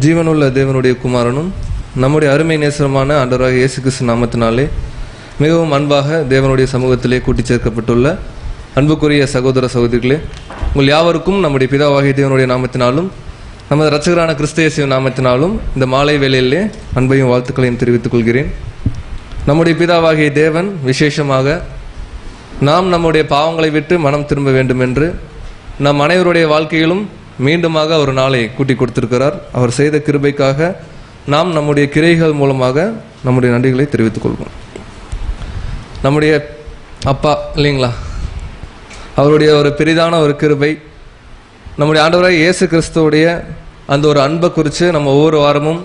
ஜீவனுள்ள தேவனுடைய குமாரனும் நம்முடைய அருமை நேசரமான ஆண்டவராகிய இயேசு கிறிஸ்து நாமத்தினாலே மிகவும் அன்பாக தேவனுடைய சமூகத்திலே கூட்டி சேர்க்கப்பட்டுள்ள அன்புக்குரிய சகோதர சகோதரிகளே, உங்கள் யாவருக்கும் நம்முடைய பிதாவாகிய தேவனுடைய நாமத்தினாலும் நமது இரட்சகரான கிறிஸ்து இயேசுவின் நாமத்தினாலும் இந்த மாலை வேளையிலே அன்பையும் வாழ்த்துக்களையும் தெரிவித்துக் கொள்கிறேன். நம்முடைய பிதாவாகிய தேவன் விசேஷமாக நாம் நம்முடைய பாவங்களை விட்டு மனம் திரும்ப வேண்டும் என்று நம் அனைவருடைய வாழ்க்கையிலும் மீண்டுமாக ஒரு நாளை கூட்டி கொடுத்திருக்கிறார். அவர் செய்த கிருபைக்காக நாம் நம்முடைய கிரைகள் மூலமாக நம்முடைய நன்றிகளை தெரிவித்துக் கொள்வோம். நம்முடைய அப்பா இல்லைங்களா, அவருடைய ஒரு பெரிதான ஒரு கிருபை, நம்முடைய ஆண்டவராகிய இயேசு கிறிஸ்துவுடைய அந்த ஒரு அன்பை குறித்து நம்ம ஒவ்வொரு வாரமும்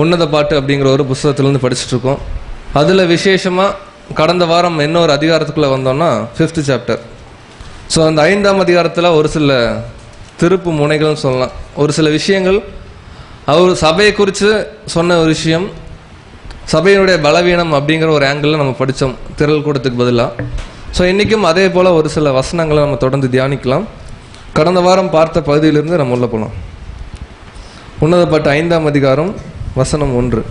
உன்னத பாட்டு அப்படிங்கிற ஒரு புத்தகத்திலேருந்து படிச்சுட்ருக்கோம். அதில் விசேஷமாக கடந்த வாரம் இன்னொரு அதிகாரத்துக்குள்ளே வந்தோம்னா 5th சாப்டர். ஸோ அந்த 5ஆம் அதிகாரத்தில் ஒரு சில திருப்பு முனைகள்னு சொல்லலாம். ஒரு சில விஷயங்கள் அவர் சபையை குறித்து சொன்ன ஒரு விஷயம், சபையினுடைய பலவீனம் அப்படிங்கிற ஒரு ஆங்கிளில் நம்ம படித்தோம் திரள் கூட்டத்துக்கு பதிலாக. ஸோ இன்றைக்கும் அதே போல் ஒரு சில வசனங்களை நம்ம தொடர்ந்து தியானிக்கலாம். கடந்த வாரம் பார்த்த பகுதியிலிருந்து நம்ம உள்ள போகலாம். உன்னத பாட்டு 5ஆம் அதிகாரம் வசனம் 1.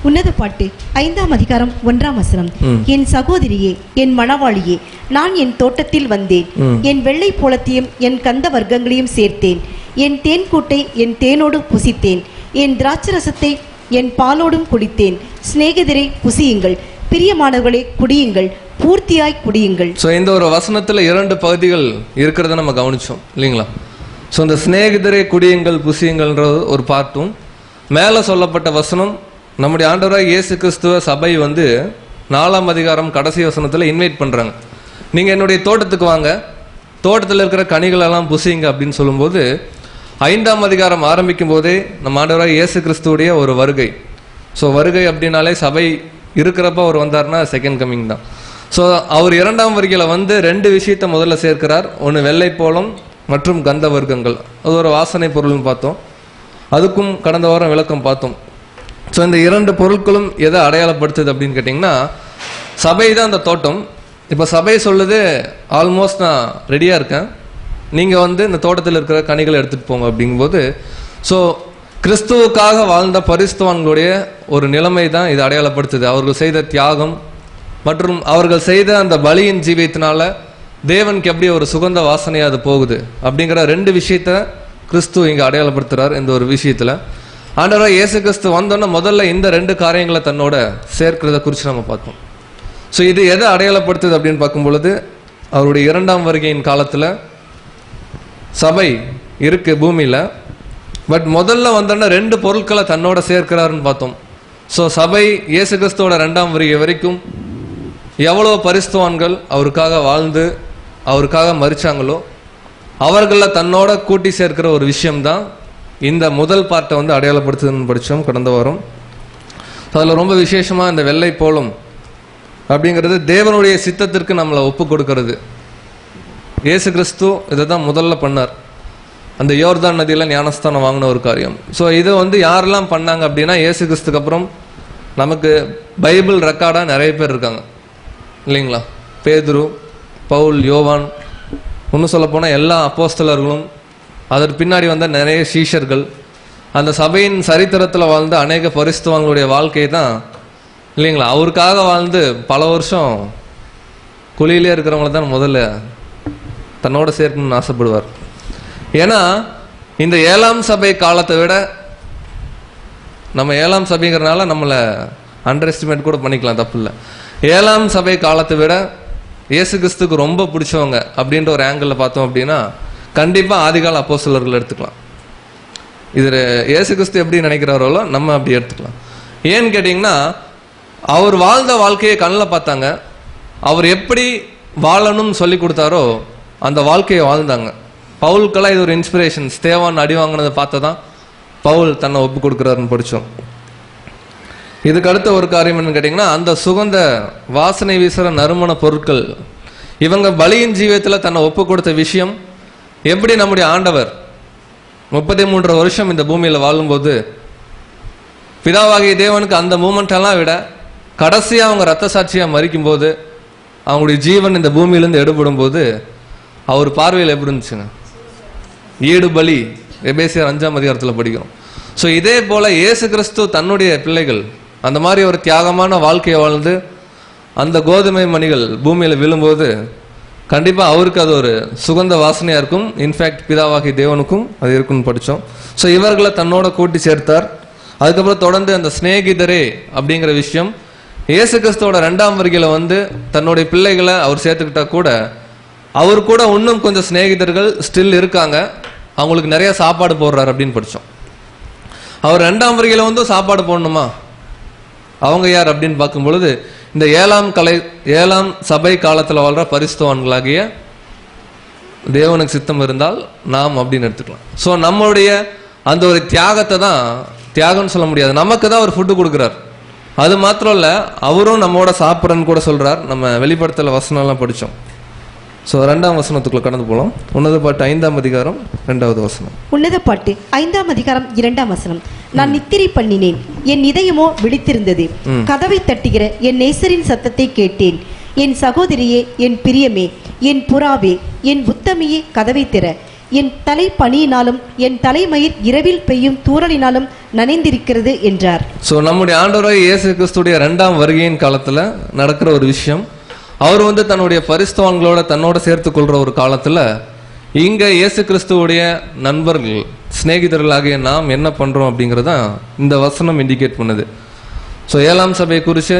உன்னத பாட்டு 5ஆம் அதிகாரம் 1ஆம் வசனம். என் சகோதரியே, என் மணவாளியே, நான் என் தோட்டத்தில் வந்தேன், என் வெள்ளை போலத்தையும் என் கந்த வர்க்கங்களையும் சேர்த்தேன், என் தேன் கூட்டை என் தேனோடு புசித்தேன், என் திராட்சரசத்தை என் பாலோடும் குடித்தேன். சிநேகிதரை புசியுங்கள், பிரியமானவர்களே குடியுங்கள், பூர்த்தியாய் குடியுங்கள். ஸோ இந்த ஒரு வசனத்தில் 2 பகுதிகள் இருக்கிறத நம்ம கவனிச்சோம் இல்லைங்களா. ஸோ இந்த சிநேகிதரை குடியுங்கள் புசியுங்கள்ன்றது ஒரு பார்ட்டும், மேலே சொல்லப்பட்ட வசனம் நம்முடைய ஆண்டவராக இயேசு கிறிஸ்துவ சபை 4ஆம் அதிகாரம் கடைசி வசனத்தில் இன்வைட் பண்ணுறாங்க. நீங்கள் என்னுடைய தோட்டத்துக்கு வாங்க, தோட்டத்தில் இருக்கிற கனிகளெல்லாம் புசிங்க அப்படின்னு சொல்லும்போது 5ஆம் அதிகாரம் ஆரம்பிக்கும் போதே நம்ம ஆண்டவராக இயேசு கிறிஸ்துவுடைய ஒரு வருகை. ஸோ வருகை அப்படின்னாலே சபை இருக்கிறப்ப அவர் வந்தார்னா செகண்ட் கம்மிங் தான். ஸோ அவர் 2ஆம் வருகையில் 2 விஷயத்தை முதல்ல சேர்க்கிறார். ஒன்று வெள்ளை போலம் மற்றும் கந்த வர்க்கங்கள், அது ஒரு வாசனை பொருள்னு பார்த்தோம். அதுக்கும் கடந்த வாரம் விளக்கம் பார்த்தோம். ஸோ இந்த 2 பொருட்களும் எதை அடையாளப்படுத்துது அப்படின்னு கேட்டிங்கன்னா, சபை தான் அந்த தோட்டம். இப்போ சபை சொல்லுது, ஆல்மோஸ்ட் நான் ரெடியாக இருக்கேன், நீங்கள் இந்த தோட்டத்தில் இருக்கிற கனிகளை எடுத்துகிட்டு போங்க அப்படிங்கும்போது, ஸோ கிறிஸ்துவுக்காக வாழ்ந்த பரிசுத்தவான்களுடைய ஒரு நிலைமை தான் இது அடையாளப்படுத்துது. அவர்கள் செய்த தியாகம் மற்றும் அவர்கள் செய்த அந்த பலியின் ஜீவியத்தினால தேவனுக்கு எப்படி ஒரு சுகந்த வாசனையாக அது போகுது அப்படிங்கிற 2 விஷயத்த கிறிஸ்து இங்கே அடையாளப்படுத்துகிறார். இந்த ஒரு விஷயத்தில் ஆண்டவராக இயேசு கிறிஸ்து வந்தோன்னா முதல்ல இந்த 2 காரியங்களை தன்னோட சேர்க்கிறத குறித்து நம்ம பார்த்தோம். ஸோ இது எதை அடையாளப்படுத்துது அப்படின்னு பார்க்கும் பொழுது, அவருடைய 2ஆம் வருகையின் காலத்தில் சபை இருக்கு பூமியில், பட் முதல்ல வந்தோன்னா 2 பொருட்களை தன்னோட சேர்க்கிறாருன்னு பார்த்தோம். ஸோ சபை இயேசு கிறிஸ்துவோட 2ஆம் வருகை வரைக்கும் எவ்வளோ பரிசுத்தவான்கள் அவருக்காக வாழ்ந்து அவருக்காக மரிச்சாங்களோ அவர்களில் தன்னோட கூட்டி சேர்க்கிற ஒரு விஷயம்தான் இந்த முதல் பார்ட்டை அடையாளப்படுத்துதுன்னு படித்தோம் கடந்த வாரம். அதில் ரொம்ப விசேஷமாக இந்த வெள்ளை போலம் அப்படிங்கிறது தேவனுடைய சித்தத்திற்கு நம்மளை ஒப்பு கொடுக்கறது. இயேசு கிறிஸ்து இதை தான் முதல்ல பண்ணார். அந்த யோர்தான் நதியில் ஞானஸ்தானம் வாங்கின ஒரு காரியம். ஸோ இதை யாரெல்லாம் பண்ணாங்க அப்படின்னா, இயேசு கிறிஸ்துக்கு அப்புறம் நமக்கு பைபிள் ரெக்கார்டாக நிறைய பேர் இருக்காங்க இல்லைங்களா. பேதுரு, பவுல், யோவான், இன்னும் சொல்லப்போனால் எல்லா அப்போஸ்தலர்களும், அதற்கு பின்னாடி நிறைய சீஷர்கள், அந்த சபையின் சரித்திரத்தில் வாழ்ந்த அநேக பரிசுத்தவான்களுடைய வாழ்க்கை தான் இல்லைங்களா. அவருக்காக வாழ்ந்து பல வருஷம் குழியிலே இருக்கிறவங்கள தான் முதல்ல தன்னோட சேர்க்கணும்னு ஆசைப்படுவார். ஏன்னா இந்த 7ஆம் சபை காலத்தை விட, நம்ம 7ஆம் சபைங்கிறனால நம்மளை அண்டர் எஸ்டிமேட் கூட பண்ணிக்கலாம், தப்பு இல்லை. 7ஆம் சபை காலத்தை விட இயேசு கிறிஸ்துக்கு ரொம்ப பிடிச்சவங்க அப்படின்ற ஒரு ஆங்கிளில் பார்த்தோம் அப்படின்னா கண்டிப்பாக ஆதிகால அப்போஸ்தலர்கள் எடுத்துக்கலாம். இது இயேசு கிறிஸ்து எப்படி நினைக்கிறாரோ நம்ம அப்படி எடுத்துக்கலாம். ஏன்னு கேட்டிங்கன்னா, அவர் வாழ்ந்த வாழ்க்கையை கண்ணில் பார்த்தாங்க, அவர் எப்படி வாழணும்னு சொல்லி கொடுத்தாரோ அந்த வாழ்க்கையை வாழ்ந்தாங்க. பவுலுக்கெல்லாம் இது ஒரு இன்ஸ்பிரேஷன். ஸ்தேவான் அடி வாங்கினதை பார்த்து தான் பவுல் தன்னை ஒப்பு கொடுக்குறாருன்னு படித்தோம். இதுக்கு அடுத்த ஒரு காரியம் என்னன்னு கேட்டிங்கன்னா, அந்த சுகந்த வாசனை வீசுகிற நறுமண பொருட்கள், இவங்க பலியின் ஜீவியத்தில் தன்னை ஒப்பு கொடுத்த விஷயம், எப்படி நம்முடைய ஆண்டவர் 33 வருஷம் இந்த பூமியில் வாழும்போது பிதாவாகிய தேவனுக்கு அந்த மூமெண்டெல்லாம் விட கடைசியாக அவங்க ரத்த சாட்சியாக மறிக்கும் போது, அவங்களுடைய ஜீவன் இந்த பூமியிலேருந்து எடுபடும் போது அவர் பார்வையில் எப்படி இருந்துச்சுங்க? ஈடு பலி, எபேசியர் 5ஆம் அதிகாரத்தில் படிக்கிறோம். ஸோ இதே போல இயேசு கிறிஸ்து தன்னுடைய பிள்ளைகள் அந்த மாதிரி ஒரு தியாகமான வாழ்க்கையை வாழ்ந்து அந்த கோதுமை மணிகள் பூமியில் விழும்போது கண்டிப்பாக அவருக்கு அது ஒரு சுகந்த வாசனையாக இருக்கும். இன்ஃபேக்ட் பிதாவாகி தேவனுக்கும் அது இருக்குன்னு படித்தோம். ஸோ இவர்களை தன்னோட கூட்டி சேர்த்தார். அதுக்கப்புறம் தொடர்ந்து அந்த சிநேகிதரே அப்படிங்கிற விஷயம் இயேசு கிறிஸ்துவோட 2ஆம் வருகையில் வந்து தன்னுடைய பிள்ளைகளை அவர் சேர்த்துக்கிட்டா கூட அவர் கூட இன்னும் கொஞ்சம் சிநேகிதர்கள் ஸ்டில் இருக்காங்க. அவங்களுக்கு நிறைய சாப்பாடு போடுறாரு அப்படின்னு படித்தோம். அவர் 2ஆம் வருகையில் வந்து சாப்பாடு போடணுமா? அவங்க யார் அப்படின்னு பார்க்கும் பொழுது இந்த 7ஆம் சபை காலத்தில் வாழ்ற பரிசுத்தவான்களாகிய தேவனுக்கு சித்தம் இருந்தால் நாம் அப்படின்னு எடுத்துக்கலாம். ஸோ நம்மளுடைய அந்த ஒரு தியாகத்தை தான் தியாகம்னு சொல்ல முடியாது, நமக்கு தான் அவர் ஃபுட்டு கொடுக்குறார். அது மாத்திரம் இல்லை, அவரும் நம்மோட சாப்பிட்றன்னு கூட சொல்றார். நம்ம வெளிப்படுத்தல வசனம்லாம் படித்தோம். ஸோ 2ஆம் வசனத்துக்குள்ள கடந்து போகலாம். உன்னத பாட்டு 5ஆம் அதிகாரம் 2வது வசனம். உன்னத பாட்டு 5ஆம் அதிகாரம் 2ஆம் வசனம். நான் நித்திரை பண்ணினேன், என் இதயமோ விழித்திருந்தது. கதவை தட்டுகிற என் நேசரின் சத்தத்தை கேட்டேன். என் சகோதரியே, என் பிரியமே, என் புறாவே, என் உத்தமியே, கதவை திற. என் தலை பனியினாலும் என் தலைமயிர் இரவில் பெய்யும் தூறலினாலும் நனைந்திருக்கிறது என்றார். ஸோ நம்முடைய ஆண்டவராகிய இயேசு கிறிஸ்துடைய 2ஆம் வருகையின் காலத்துல நடக்கிற ஒரு விஷயம். அவர் வந்து தன்னுடைய பரிசுத்தவான்களோட தன்னோட சேர்த்து கொள்ற ஒரு காலத்துல இங்க இயேசு கிறிஸ்துவோடைய நண்பர்கள் சிநேகிதர்களாகிய நாம் என்ன பண்றோம் அப்படிங்கறதான் இந்த வசனம் இண்டிகேட் பண்ணுது. ஸோ 7ஆம் சபையை குறித்து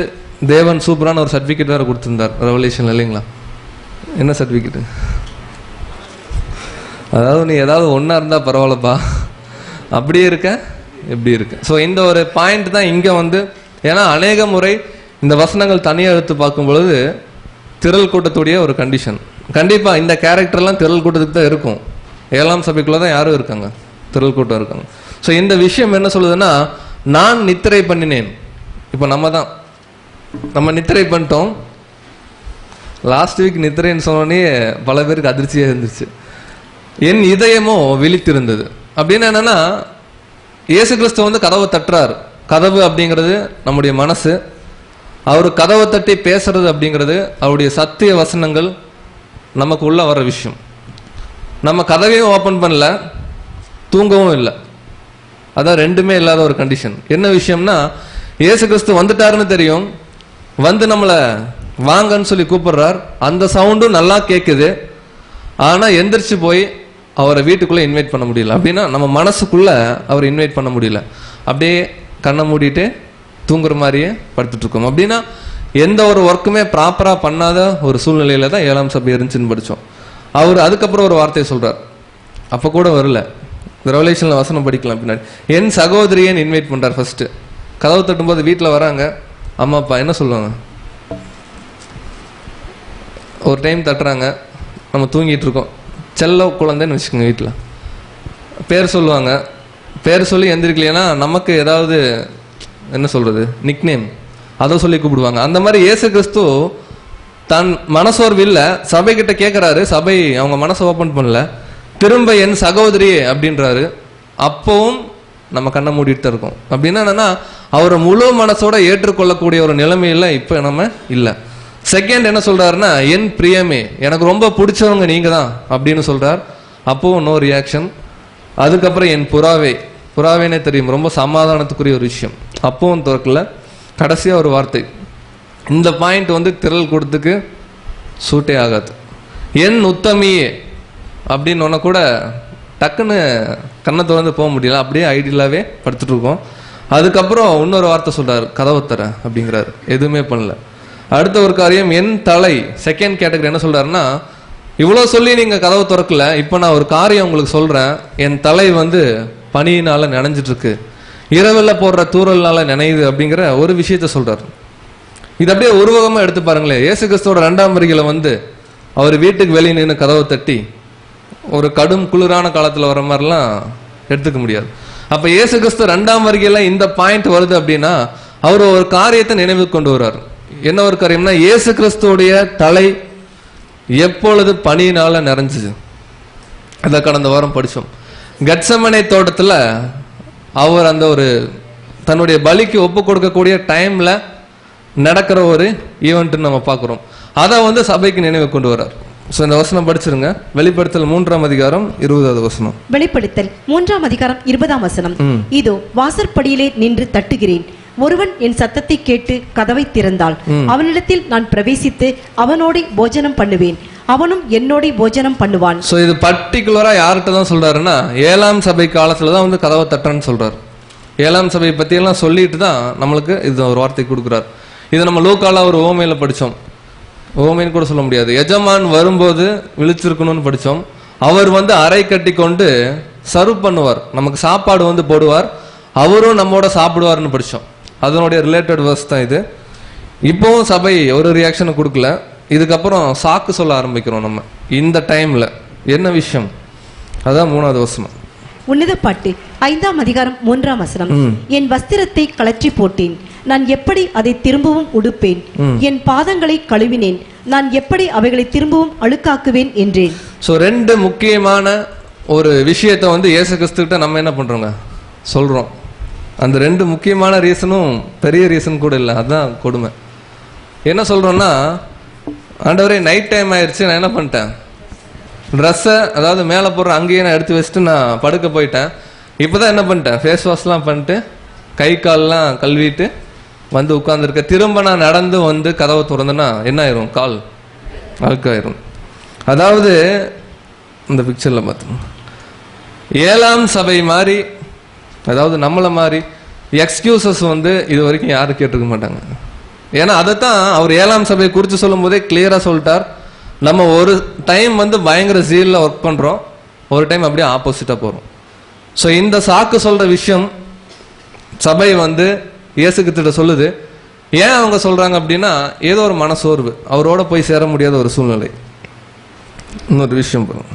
தேவன் சூப்பரான ஒரு சர்டிபிகேட் வேற கொடுத்திருந்தார் ரெவலேஷன்ல, இல்லைங்களா? என்ன சர்டிபிகேட்? அதாவது நீ ஏதாவது ஒன்றா இருந்தால் பரவாயில்லப்பா, அப்படியே இருக்க எப்படி இருக்கு. ஸோ இந்த ஒரு பாயிண்ட் தான் இங்கே வந்து, ஏன்னா அநேக முறை இந்த வசனங்கள் தனியாக எடுத்து பார்க்கும் பொழுது திரள் கூட்டத்துடைய ஒரு கண்டிஷன், கண்டிப்பாக இந்த கேரக்டர்லாம் திரள் கூட்டத்துக்கு தான் இருக்கும். 7ஆம் சபைக்குள்ளே தான் யாரும் இருக்காங்க, திரள் கூட்டம் இருக்காங்க. ஸோ இந்த விஷயம் என்ன சொல்லுதுன்னா, நான் நித்திரை பண்ணினேன். இப்போ நம்ம நித்திரை பண்ணிட்டோம். லாஸ்ட் வீக் நித்திரைன்னு சொன்னோடனே பல பேருக்கு அதிர்ச்சியாக இருந்துச்சு. என் இதயமோ விழித்திருந்தது அப்படின்னு என்னன்னா, இயேசு கிறிஸ்து வந்து கதவை தட்டுறாரு. கதவு அப்படிங்கிறது நம்முடைய மனசு. அவர் கதவை தட்டி பேசுறது அப்படிங்கிறது அவருடைய சத்திய வசனங்கள் நமக்கு உள்ள வர விஷயம். நம்ம கதவையும் ஓப்பன் பண்ணல, தூங்கவும் இல்லை. அதான் ரெண்டுமே இல்லாத ஒரு கண்டிஷன். என்ன விஷயம்னா, இயேசு கிறிஸ்து வந்துட்டாருன்னு தெரியும், வந்து நம்மளை வாங்கன்னு சொல்லி கூப்பிடுறார். அந்த சவுண்டும் நல்லா கேட்குது. ஆனா எந்திரிச்சு போய் அவரை வீட்டுக்குள்ள இன்வைட் பண்ண முடியல. அப்படின்னா நம்ம மனசுக்குள்ள அவரை இன்வைட் பண்ண முடியல. அப்படியே கண்ணை மூடிட்டு தூங்குற மாதிரியே படுத்துட்டு இருக்கோம். அப்படின்னா எந்த ஒரு ஒர்க்குமே ப்ராப்பரா பண்ணாத ஒரு சூழ்நிலையில தான் 7ஆம் சபை இருந்துச்சுன்னு படிச்சோம். அவர் அதுக்கப்புறம் ஒரு வார்த்தையை சொல்றார், அப்ப கூட வரல. ரெவலேஷன்ல வசனம் படிக்கலாம் பின்னாடி. என் சகோதரியன் இன்வைட் பண்றார். ஃபர்ஸ்ட் கதவு தட்டும்போது வீட்டில் வராங்க, அம்மா அப்பா என்ன சொல்லுவாங்க? ஒரு டைம் தட்டுறாங்க, நம்ம தூங்கிட்டு இருக்கோம், செல்ல குழந்தைன்னு வச்சுக்கோங்க, வீட்டில் பேர் சொல்லுவாங்க. பேர் சொல்லி எந்திரிக்கலைன்னா நமக்கு ஏதாவது என்ன சொல்றது, நிக்நேம் அதை சொல்லி கூப்பிடுவாங்க. அந்த மாதிரி இயேசு கிறிஸ்து தன் மனசோர்வு இல்லை, சபை கிட்ட கேட்கிறாரு. சபை அவங்க மனசை ஓப்பன் பண்ணல. திரும்ப என் சகோதரியே அப்படின்றாரு. அப்பவும் நம்ம கண்ணை மூடிட்டு இருக்கோம். அப்படின்னா என்னன்னா, அவரை முழு மனசோட ஏற்றுக்கொள்ளக்கூடிய ஒரு நிலைமையில இப்ப நம்ம இல்லை. செகண்ட் என்ன சொல்றாருன்னா, என் பிரியமே, எனக்கு ரொம்ப பிடிச்சவங்க நீங்க தான் அப்படின்னு சொல்றார். அப்பவும் நோ ரியாக்ஷன். அதுக்கப்புறம் என் புறாவேனே தெரியும், ரொம்ப சமாதானத்துக்குரிய ஒரு விஷயம், அப்பவும் திறக்கல. கடைசியா ஒரு வார்த்தை, இந்த பாயிண்ட் வந்து திரள் கொடுத்துக்கு சூட்டே ஆகாது. என் உத்தமியே அப்படின்னு ஒன்ன கூட டக்குன்னு கண்ணை திறந்து போக முடியல, அப்படியே ஐடியலாவே படுத்துட்டு இருக்கோம். அதுக்கப்புறம் இன்னொரு வார்த்தை சொல்றாரு, கதவை தர அப்படிங்கிறாரு. எதுவுமே பண்ணல. அடுத்த ஒரு காரியம், என் தலை. செகண்ட் கேட்டகரி என்ன சொல்றாருன்னா, இவ்வளவு சொல்லி நீங்க கதவை திறக்கல, இப்ப நான் ஒரு காரியம் உங்களுக்கு சொல்றேன். என் தலை வந்து பனியினால நனைஞ்சிட்டு இருக்கு, இரவில் போடுற தூரல்னால நினையுது அப்படிங்கிற ஒரு விஷயத்த சொல்றாரு. இது அப்படியே உருவகமா எடுத்து பாருங்களேன். இயேசு கிறிஸ்துவோட 2ஆம் வருகையில வந்து அவர் வீட்டுக்கு வெளியே நின்று கதவை தட்டி ஒரு கடும் குளிரான காலத்துல வர மாதிரிலாம் எடுத்துக்க முடியாது. அப்ப இயேசு கிறிஸ்து 2ஆம் வருகையில இந்த பாயிண்ட் வருது அப்படின்னா, அவர் ஒரு காரியத்தை நினைவு கொண்டு வர்றார். என்ன ஒரு காரியம்னா, இயேசு கிறிஸ்துவோடைய தலை எப்பொழுது பனியினால நிறைஞ்சுது. அதை கடந்த வாரம் படிச்சோம். கெத்செமனே தோட்டத்துல அவர் அந்த ஒரு தன்னுடைய பலிக்கு ஒப்பு கொடுக்கக்கூடிய டைம்ல நடக்கிற ஒரு ஈவெண்ட் நம்ம பார்க்கிறோம். அதை வந்து சபைக்கு நினைவு கொண்டு வர்றார். ஸோ இந்த வசனம் படிச்சிருங்க. வெளிப்படுத்தல் 3ஆம் அதிகாரம் 20வது வசனம். வெளிப்படுத்தல் 3ஆம் அதிகாரம் 20ஆம் வசனம். இதோ வாசற்படியிலே நின்று தட்டுகிறேன். ஒருவன் என் சத்தத்தை கேட்டு கதவை திறந்தால் அவனிடத்தில் நான் பிரவேசித்து அவனோட போஜனம் பண்ணுவேன், அவனும் என்னோட போஜனம் பண்ணுவான். ஸோ இது பர்டிகுலரா யார்கிட்ட தான் சொல்றாருன்னா 7ஆம் சபை காலத்துல தான் வந்து கதவை தட்டுறன்னு சொல்றாரு. 7ஆம் சபையை பத்தி எல்லாம் சொல்லிட்டு தான் நம்மளுக்கு இது ஒரு வார்த்தை கொடுக்குறாரு. இது நம்ம லூக்கால ஒரு ஓமையில படிச்சோம். ஓமைன்னு கூட சொல்ல முடியாது, எஜமான் வரும்போது விழிச்சிருக்கணும்னு படிச்சோம். அவர் வந்து அறை கட்டி கொண்டு சர்வ் பண்ணுவார், நமக்கு சாப்பாடு வந்து போடுவார், அவரும் நம்மோட சாப்பிடுவார்னு படிச்சோம். அதனுடைய ரிலேட்டட் வேர்ஸ் தான் இது. இப்போவும் சபை ஒரு ரியாக்ஷனை கொடுக்கல. இதுக்கப்புறம் சாக்கு சொல்ல ஆரம்பிக்கிறோம் நம்ம இந்த டைம்ல. என்ன விஷயம்? அதான் 3வது வசனம். உன்னத பாட்டு 5ஆம் அதிகாரம் 3ஆம் வசனம். என் வஸ்திரத்தை கழற்றி போட்டேன், நான் எப்படி அதை திரும்பவும் உடுப்பேன்? என் பாதங்களை கழுவினேன், நான் எப்படி அவைகளை திரும்பவும் அழுக்காக்குவேன் என்றேன். ஸோ 2 முக்கியமான ஒரு விஷயத்தை வந்து இயேசு கிறிஸ்துக்கிட்ட நம்ம என்ன பண்றோங்க சொல்றோம். அந்த 2 முக்கியமான ரீசனும் பெரிய ரீசன் கூட இல்லை, அதுதான் கொடுமை. என்ன சொல்றோம்னா, ஆண்டவரே நைட் டைம் ஆயிடுச்சு, நான் என்ன பண்ணிட்டேன், ட்ரெஸ்ஸை அதாவது மேலே போடுற அங்கேயே நான் எடுத்து வச்சுட்டு நான் படுக்க போயிட்டேன். இப்போதான் என்ன பண்ணிட்டேன், ஃபேஸ் வாஷ்லாம் பண்ணிட்டு கை கால்லாம் கழுவிட்டு வந்து உட்காந்துருக்க. திரும்ப நான் நடந்து வந்து கதவை திறந்தேன்னா என்ன ஆயிரும், கால் அழுக்காயிரும். அதாவது இந்த பிக்சரில் பார்த்தோம் 7ஆம் சபை மாதிரி, அதாவது நம்மளை மாதிரி எக்ஸ்கியூசஸ் வந்து இது வரைக்கும் யாரும் கேட்டிருக்க மாட்டாங்க. ஏன்னா அதைத்தான் அவர் 7ஆம் சபையை குறித்து சொல்லும் போதே கிளியரா சொல்லிட்டார். நம்ம ஒரு டைம் வந்து பயங்கர ஜீல்ல ஒர்க் பண்றோம், ஒரு டைம் அப்படியே ஆப்போசிட்டா போறோம். ஸோ இந்த சாக்கு சொல்ற விஷயம் சபை வந்து இயேசுகிட்ட சொல்லுது. ஏன் அவங்க சொல்றாங்க அப்படின்னா, ஏதோ ஒரு மனசோர்வு, அவரோட போய் சேர முடியாத ஒரு சூழ்நிலை. இன்னொரு விஷயம் போறோம்,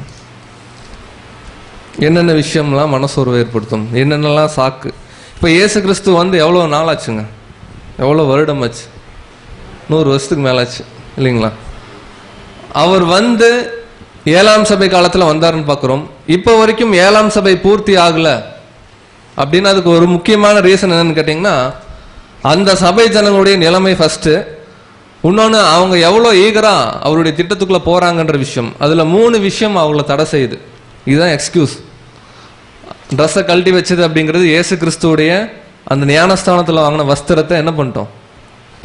என்னென்ன விஷயம்லாம் மனசோர்வை ஏற்படுத்தும், என்னென்னலாம் சாக்கு. இப்போ இயேசு கிறிஸ்து வந்து எவ்வளோ நாள் ஆச்சுங்க, எவ்வளோ வருடம் ஆச்சு, 100 வருஷத்துக்கு மேலாச்சு இல்லைங்களா? அவர் வந்து 7ஆம் சபை காலத்தில் வந்தாருன்னு பார்க்குறோம். இப்போ வரைக்கும் 7ஆம் சபை பூர்த்தி ஆகலை அப்படின்னா அதுக்கு ஒரு முக்கியமான ரீசன் என்னன்னு கேட்டிங்கன்னா, அந்த சபை ஜனங்களுடைய நிலைமை ஃபர்ஸ்ட். இன்னொன்று, அவங்க எவ்வளோ ஈகரா அவருடைய திட்டத்துக்குள்ளே போகிறாங்கன்ற விஷயம். அதில் 3 விஷயம் அவங்கள தடை செய்யுது. இதுதான் எக்ஸ்கியூஸ். ட்ரெஸ்ஸை கழட்டி வச்சது அப்படிங்கிறது இயேசு கிறிஸ்துவோடைய அந்த ஞானஸ்தானத்தில் வாங்கின வஸ்திரத்தை என்ன பண்ணிட்டோம்,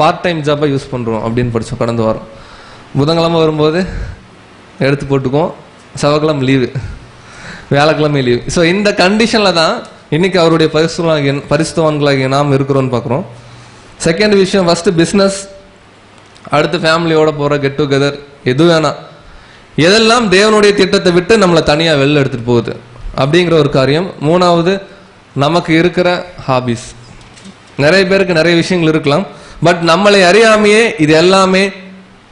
பார்ட் டைம் ஜாப்பாக யூஸ் பண்ணுறோம் அப்படின்னு படித்தோம் கடந்த வாரம். புதன்கிழமை வரும்போது எடுத்து போட்டுக்குவோம், செவ்வாய்க்கிழமை லீவு, வியாழக்கிழமை லீவு. ஸோ இந்த கண்டிஷனில் தான் இன்னைக்கு அவருடைய பரிசுத்தவான்களாகிய நாம் இருக்கிறோம்னு பார்க்குறோம். செகண்ட் விஷயம், ஃபர்ஸ்ட் பிஸ்னஸ், அடுத்து ஃபேமிலியோட போகிற கெட் டுகெதர், எது வேணாம், எதெல்லாம் தேவனுடைய திட்டத்தை விட்டு நம்மளை தனியாக வெளில எடுத்துகிட்டு போகுது அப்படிங்கிற ஒரு காரியம். 3வது, நமக்கு இருக்கிற ஹாபிஸ். நிறைய பேருக்கு நிறைய விஷயங்கள் இருக்கலாம், பட் நம்மளை அறியாமையே இது எல்லாமே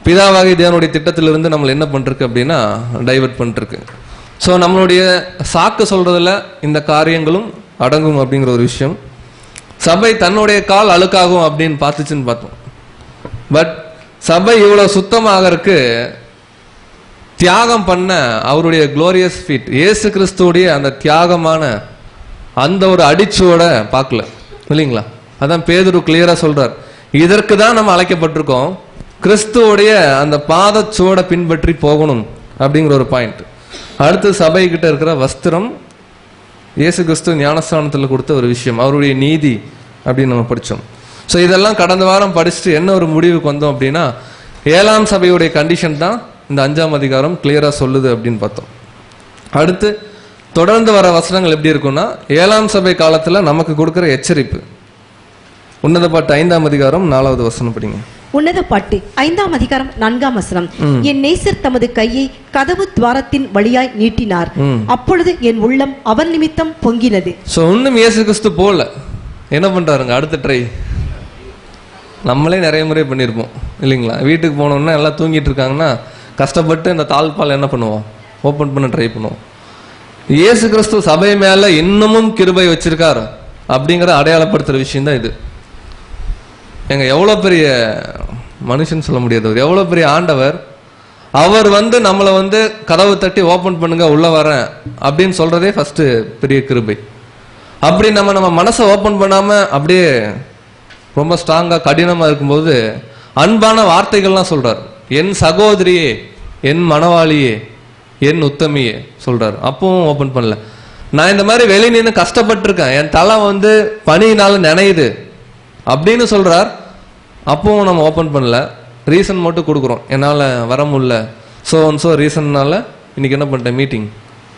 பிதாவாகி தேவனுடைய திட்டத்திலிருந்து நம்மளை என்ன பண்ணிருக்கு அப்படின்னா டைவர்ட் பண்ணிருக்கு. ஸோ நம்மளுடைய சாக்கு சொல்றதுல இந்த காரியங்களும் அடங்கும் அப்படிங்கிற ஒரு விஷயம். சபை தன்னுடைய கால் அழுக்காகும் அப்படின்னு பார்த்துச்சுன்னு பார்த்தோம். பட் சபை இவ்வளவு சுத்தமாகறதுக்கு தியாகம் பண்ண அவருடைய குளோரியஸ் ஃபீட், இயேசு கிறிஸ்துவோடைய அந்த தியாகமான அந்த ஒரு அடிச்சுவோட பார்க்கல இல்லைங்களா? அதான் பேதுரு கிளியரா சொல்றார், இதற்கு தான் நம்ம அழைக்கப்பட்டிருக்கோம், கிறிஸ்துவோடைய அந்த பாதச்சுவட பின்பற்றி போகணும் அப்படிங்கிற ஒரு பாயிண்ட். அடுத்து சபை கிட்ட இருக்கிற வஸ்திரம், இயேசு கிறிஸ்து ஞானஸ்தானத்தில் கொடுத்த ஒரு விஷயம், அவருடைய நீதி அப்படின்னு நம்ம படித்தோம். ஸோ இதெல்லாம் கடந்த வாரம் படிச்சுட்டு என்ன ஒரு முடிவுக்கு வந்தோம் அப்படின்னா, 7ஆம் சபையுடைய கண்டிஷன் தான் இந்த 5ஆம் அதிகாரம் கிளியரா சொல்லுது அப்படின்னு பார்த்தோம். அடுத்து தொடர்ந்து வர வசனங்கள் எப்படி இருக்கும்னா, 7ஆம் சபை காலத்துல நமக்கு கொடுக்கிற எச்சரிப்பு. உன்னத பாட்டு 5ஆம் அதிகாரம் 4வது வசனம் படிங்க. உன்னத பாட்டு 5ஆம் அதிகாரம் 4ஆம் வசனம். என் நேசர் தமது கையை கதவு துவாரத்தின் வழியாய் நீட்டினார், அப்பொழுது என் உள்ளம் அவர் நிமித்தம் பொங்கினது. சோ இன்னும் இயேசு கிறிஸ்து போல என்ன பண்றாருங்க, அடுத்த ட்ரை நம்மளே நிறைய முறை பண்ணியிருப்போம் இல்லைங்களா? வீட்டுக்கு போனோம்னா எல்லாம் தூங்கிட்டு இருக்காங்கன்னா கஷ்டப்பட்டு இந்த தாழ்பால் என்ன பண்ணுவோம், ஓப்பன் பண்ண ட்ரை பண்ணுவோம். இயேசு கிறிஸ்து சபை மேல இன்னமும் கிருபை வச்சிருக்காரு அப்படிங்கிற அடையாளப்படுத்துற விஷயம் தான் இது. எங்க எவ்வளவு பெரிய மனுஷன் சொல்ல முடியாது, எவ்வளவு பெரிய ஆண்டவர். அவர் வந்து நம்மளை வந்து கதவு தட்டி ஓப்பன் பண்ணுங்க உள்ள வரேன் அப்படின்னு சொல்றதே ஃபர்ஸ்ட் பெரிய கிருபை. அப்படி நம்ம மனசை ஓப்பன் பண்ணாம அப்படியே ரொம்ப ஸ்ட்ராங்கா கடினமா இருக்கும்போது அன்பான வார்த்தைகள்லாம் சொல்றார். என் சகோதரியே என் மணவாளியே, என் உத்தமியே சொல்றாரு. அப்பவும் ஓபன் பண்ணல. நான் இந்த மாதிரி வெளியே நின்று கஷ்டப்பட்டிருக்கேன், என் தலை வந்து பனியினால நினையுது அப்படின்னு சொல்றார். அப்பவும் நம்ம ஓபன் பண்ணல. ரீசன் மட்டும் கொடுக்குறோம், என்னால் வர முடியல, ஸோ ரீசன்னால இன்னைக்கு என்ன பண்ணிட்டேன், மீட்டிங்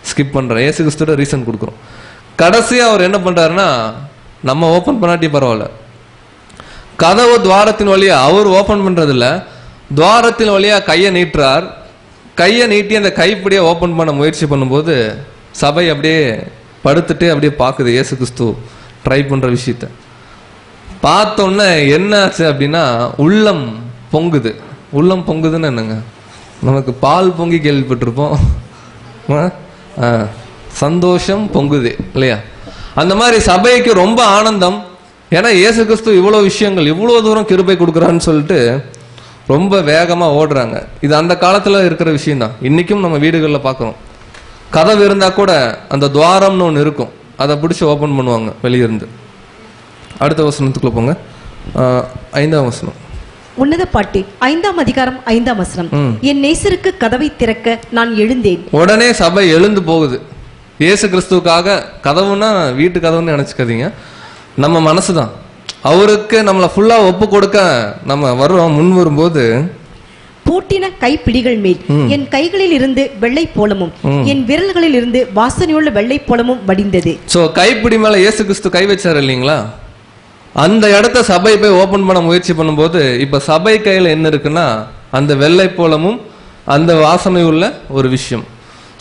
ஸ்கிப் பண்றேன், இயேசு கிறிஸ்துவோட ரீசன் கொடுக்குறோம். கடைசியா அவர் என்ன பண்றாருன்னா, நம்ம ஓபன் பண்ணாட்டி பரவாயில்ல, கதவு துவாரத்தின் வழியா, அவர் ஓபன் பண்றதில்ல, துவாரத்தின் வழியா கையை நீட்டுறார். கையை நீட்டி அந்த கைப்பிடியை ஓபன் பண்ண முயற்சி பண்ணும்போது சபை அப்படியே படுத்துட்டு அப்படியே பார்க்குது இயேசு கிறிஸ்து ட்ரை பண்ற விஷயத்த. பார்த்தோன்னே என்ன ஆச்சு அப்படின்னா, உள்ளம் பொங்குது. உள்ளம் பொங்குதுன்னு என்னங்க, நமக்கு பால் பொங்கி கேள்விப்பட்டிருப்போம், சந்தோஷம் பொங்குது இல்லையா? அந்த மாதிரி சபைக்கு ரொம்ப ஆனந்தம். ஏன்னா இயேசு கிறிஸ்து இவ்வளவு விஷயங்கள், இவ்வளவு தூரம் கிருபை கொடுக்குறான்னு சொல்லிட்டு ரொம்ப வேகமா ஓடுறாங்க. இது அந்த காலத்துல இருக்கிற விஷயம் தான், இன்னைக்கும் நம்ம வீடுகளில் பார்க்குறோம். கதவு இருந்தா கூட அந்த துவாரம்னு ஒன்று இருக்கும், அதை பிடிச்சி ஓபன் பண்ணுவாங்க வெளியிருந்து. அடுத்த வசனத்துக்குள்ள போங்க, 5ஆம் வசனம். உன்னத பாட்டு 5ஆம் அதிகாரம் 5ஆம் வசனம். என் நேசருக்கு கதவை திறக்க நான் எழுந்தேன். உடனே சபை எழுந்து போகுது. இயேசு கிறிஸ்துவுக்காக. கதவுன்னா வீட்டு கதவுன்னு நினைச்சுக்காதீங்க, நம்ம மனசுதான். அவருக்கு நம்மளை ஃபுல்லா ஒப்பு கொடுக்க நம்ம வர்றோம். முன் வரும்போது பூட்டின கைப்பிடிகள் மேல் என் கைகளில் இருந்து வெள்ளை போலமும் என் விரல்களில் இருந்து வாசனையுள்ள வெள்ளை போலமும் வடிந்தது. சோ கைப்பிடி மேல இயேசு கிறிஸ்து கை வச்சாரு இல்லைங்களா? அந்த இடத்த சபை போய் ஓபன் பண்ண முயற்சி பண்ணும்போது இப்ப சபை கையில என்ன இருக்குன்னா அந்த வெள்ளை போலமும் அந்த வாசனை உள்ள ஒரு விஷயம்.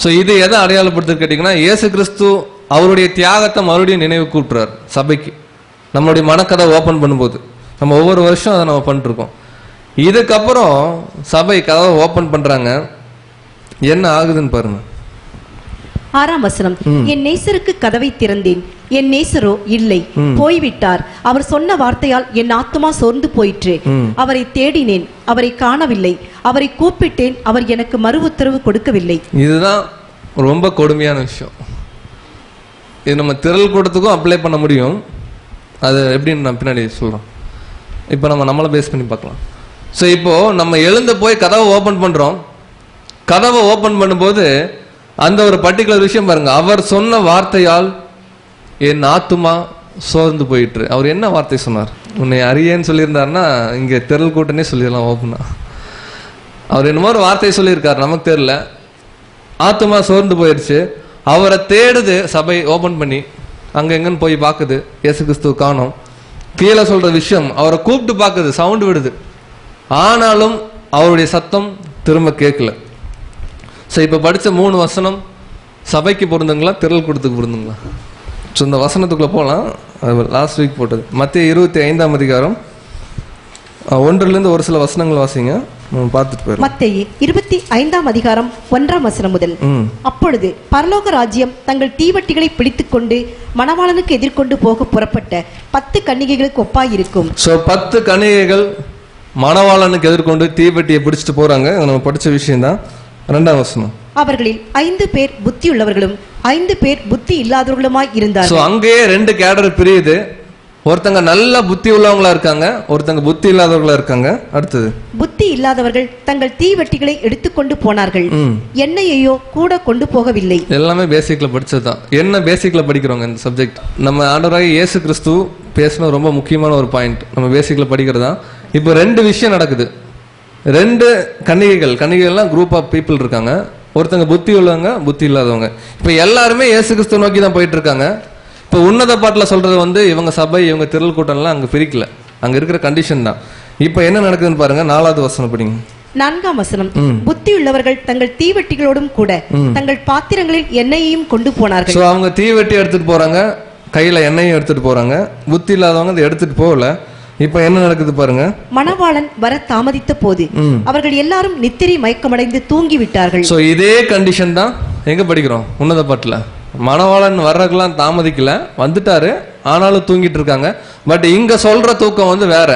சோ இது எதை அடையாளப்படுத்து கேட்டீங்கன்னா, இயேசு கிறிஸ்து அவருடைய தியாகத்தை மறுபடியும் நினைவு கூட்டுறார் சபைக்கு. நம்மளுடைய மனக்கதை ஓபன் பண்ணும்போது நம்ம ஒவ்வொரு வருஷம் அதை நம்ம பண்ணிட்டு இருக்கோம். இதுக்கப்புறம் சபை கதவை ஓபன் பண்றாங்க, என்ன ஆகுதுன்னு பாருங்க. 6ஆம் வசனம். என் நேசருக்கு கதவை திறந்தேன், என் நேசரோ இல்லை, போய்விட்டார். அவர் சொன்ன வார்த்தையால் என் ஆத்துமா சோர்ந்து போயிற்று. அவரை தேடினேன், அவரை காணவில்லை. அவரை கூப்பிட்டேன், அவர் எனக்கு மறு உத்தரவு கொடுக்கவில்லை. இதுதான் ரொம்ப கொடுமையான விஷயம். இது நம்ம திரள் கூட்டத்துக்கும் அப்ளை பண்ண முடியும். அது எப்படின்னு நான் பின்னாடி சொல்றோம். இப்போ நம்மளை பேஸ் பண்ணி பார்க்கலாம். ஸோ இப்போ நம்ம எழுந்து போய் கதவை ஓபன் பண்றோம். கதவை ஓபன் பண்ணும்போது அந்த ஒரு பர்டிகுலர் விஷயம் பாருங்க. அவர் சொன்ன வார்த்தையால் என் ஆத்துமா சோர்ந்து போயிட்டு. அவர் என்ன வார்த்தை சொன்னார்? உன்னை அறியேன்னு சொல்லியிருந்தாருன்னா இங்க திரள் கூட்டனே சொல்லிடலாம் ஓப்பனா. அவர் என்னமோ ஒரு வார்த்தை சொல்லியிருக்காரு, நமக்கு தெரியல. ஆத்துமா சோர்ந்து போயிடுச்சு. அவரை தேடுது சபை ஓபன் பண்ணி. அங்க எங்கன்னு போய் பார்க்குது, இயேசு கிறிஸ்துவ காணோம். கீழே சொல்ற விஷயம், அவரை கூப்பிட்டு பார்க்குது, சவுண்ட் விடுது. ஆனாலும் அவருடைய சத்தம் திரும்ப கேட்கல. ஸோ இப்போ படித்த 3 வசனம் சபைக்கு பொருந்துங்களா, திரள் கூட்டத்துக்கு பொருந்துங்களா? ஸோ இந்த வசனத்துக்குள்ள போகலாம். லாஸ்ட் வீக் போட்டது மத்தேயு 25ஆம் அதிகாரம் 1லிருந்து ஒரு சில வசனங்கள் வாசிங்க, பார்த்துட்டு போயிடும். மத்தேயு 25ஆம் அதிகாரம் 1ஆம் வசனம் முதல். அப்பொழுது பரலோக ராஜ்யம் தங்கள் தீவட்டிகளை பிடித்துக் கொண்டு மணவாளனுக்கு எதிர்கொண்டு போக புறப்பட்ட 10 கன்னிகைகளுக்கு ஒப்பாயிருக்கும். ஸோ 10 கன்னிகைகள் மணவாளனுக்கு எதிர்கொண்டு தீவட்டியை பிடிச்சிட்டு போறாங்க. நம்ம படிச்ச விஷயம் தான். 2ஆம் வசனம். அவர்களில் 5 பேர் புத்தி உள்ளவர்களும் 5 பேர் புத்தி இல்லாதவர்களுமாய் இருந்தார்கள். சோ அங்கேயே 2 கேடர் பிரியுது. ஒருத்தங்க நல்ல புத்தி உள்ளவங்களா இருக்காங்க, ஒருத்தங்க புத்தி இல்லாதவர்களா இருக்காங்க. அடுத்தது, புத்தி இல்லாதவர்கள் தங்கள் தீவட்டிகளை எடுத்துக்கொண்டு போனார்கள், எண்ணெயையோ கூட கொண்டு போகவில்லை. எல்லாமே பேசிக்ல படிச்சதுதான். என்ன பேசிக்ல படிக்கிறோங்க இந்த சப்ஜெக்ட்? நம்ம ஆண்டவராகிய இயேசு கிறிஸ்து பேசின ரொம்ப முக்கியமான ஒரு பாயிண்ட் நம்ம பேசிக்ல படிக்கிறதா. இப்போ 2 விஷயம் நடக்குது. 2 கன்னிகைகள்லாம் குரூப் ஆஃப் பீப்புள் இருக்காங்க. ஒருத்தங்க புத்தி உள்ளவங்க, புத்தி இல்லாதவங்க. இப்ப எல்லாருமே இயேசு கிறிஸ்து நோக்கி தான் போயிட்டு இருக்காங்க. இப்ப உன்னத பாட்டுல சொல்றது இவங்க சபை, இவங்க திரள் கூட்டம்லாம் அங்க பிரிக்கல, அங்க இருக்கிற கண்டிஷன் தான். இப்ப என்ன நடக்குதுன்னு பாருங்க. 4வது வசனம் படிங்க. 4ஆம் வசனம். புத்தி உள்ளவர்கள் தங்கள் தீவட்டிகளோடும் கூட தங்கள் பாத்திரங்களில் எண்ணெயையும் கொண்டு போனார்கள். சோ அவங்க தீவட்டி எடுத்துட்டு போறாங்க, கையில எண்ணெயும் எடுத்துட்டு போறாங்க. புத்தி இல்லாதவங்க அதை எடுத்துட்டு போகல. இப்ப என்ன நடக்குது பாருங்க. மணவாளன் வர தாமதித்த போது அவர்கள் எல்லாரும் நித்திரை மயக்கமடைந்து தூங்கி விட்டார்கள். சோ இதே கண்டிஷன் தான் எங்க படிக்கிறோம்? உன்னத பாட்டுல. மணவாளன் வர்றதுக்கெல்லாம் தாமதிக்கல, வந்துட்டாரு, ஆனாலும் தூங்கிட்டு இருக்காங்க. பட் இங்க சொல்ற தூக்கம் வேற.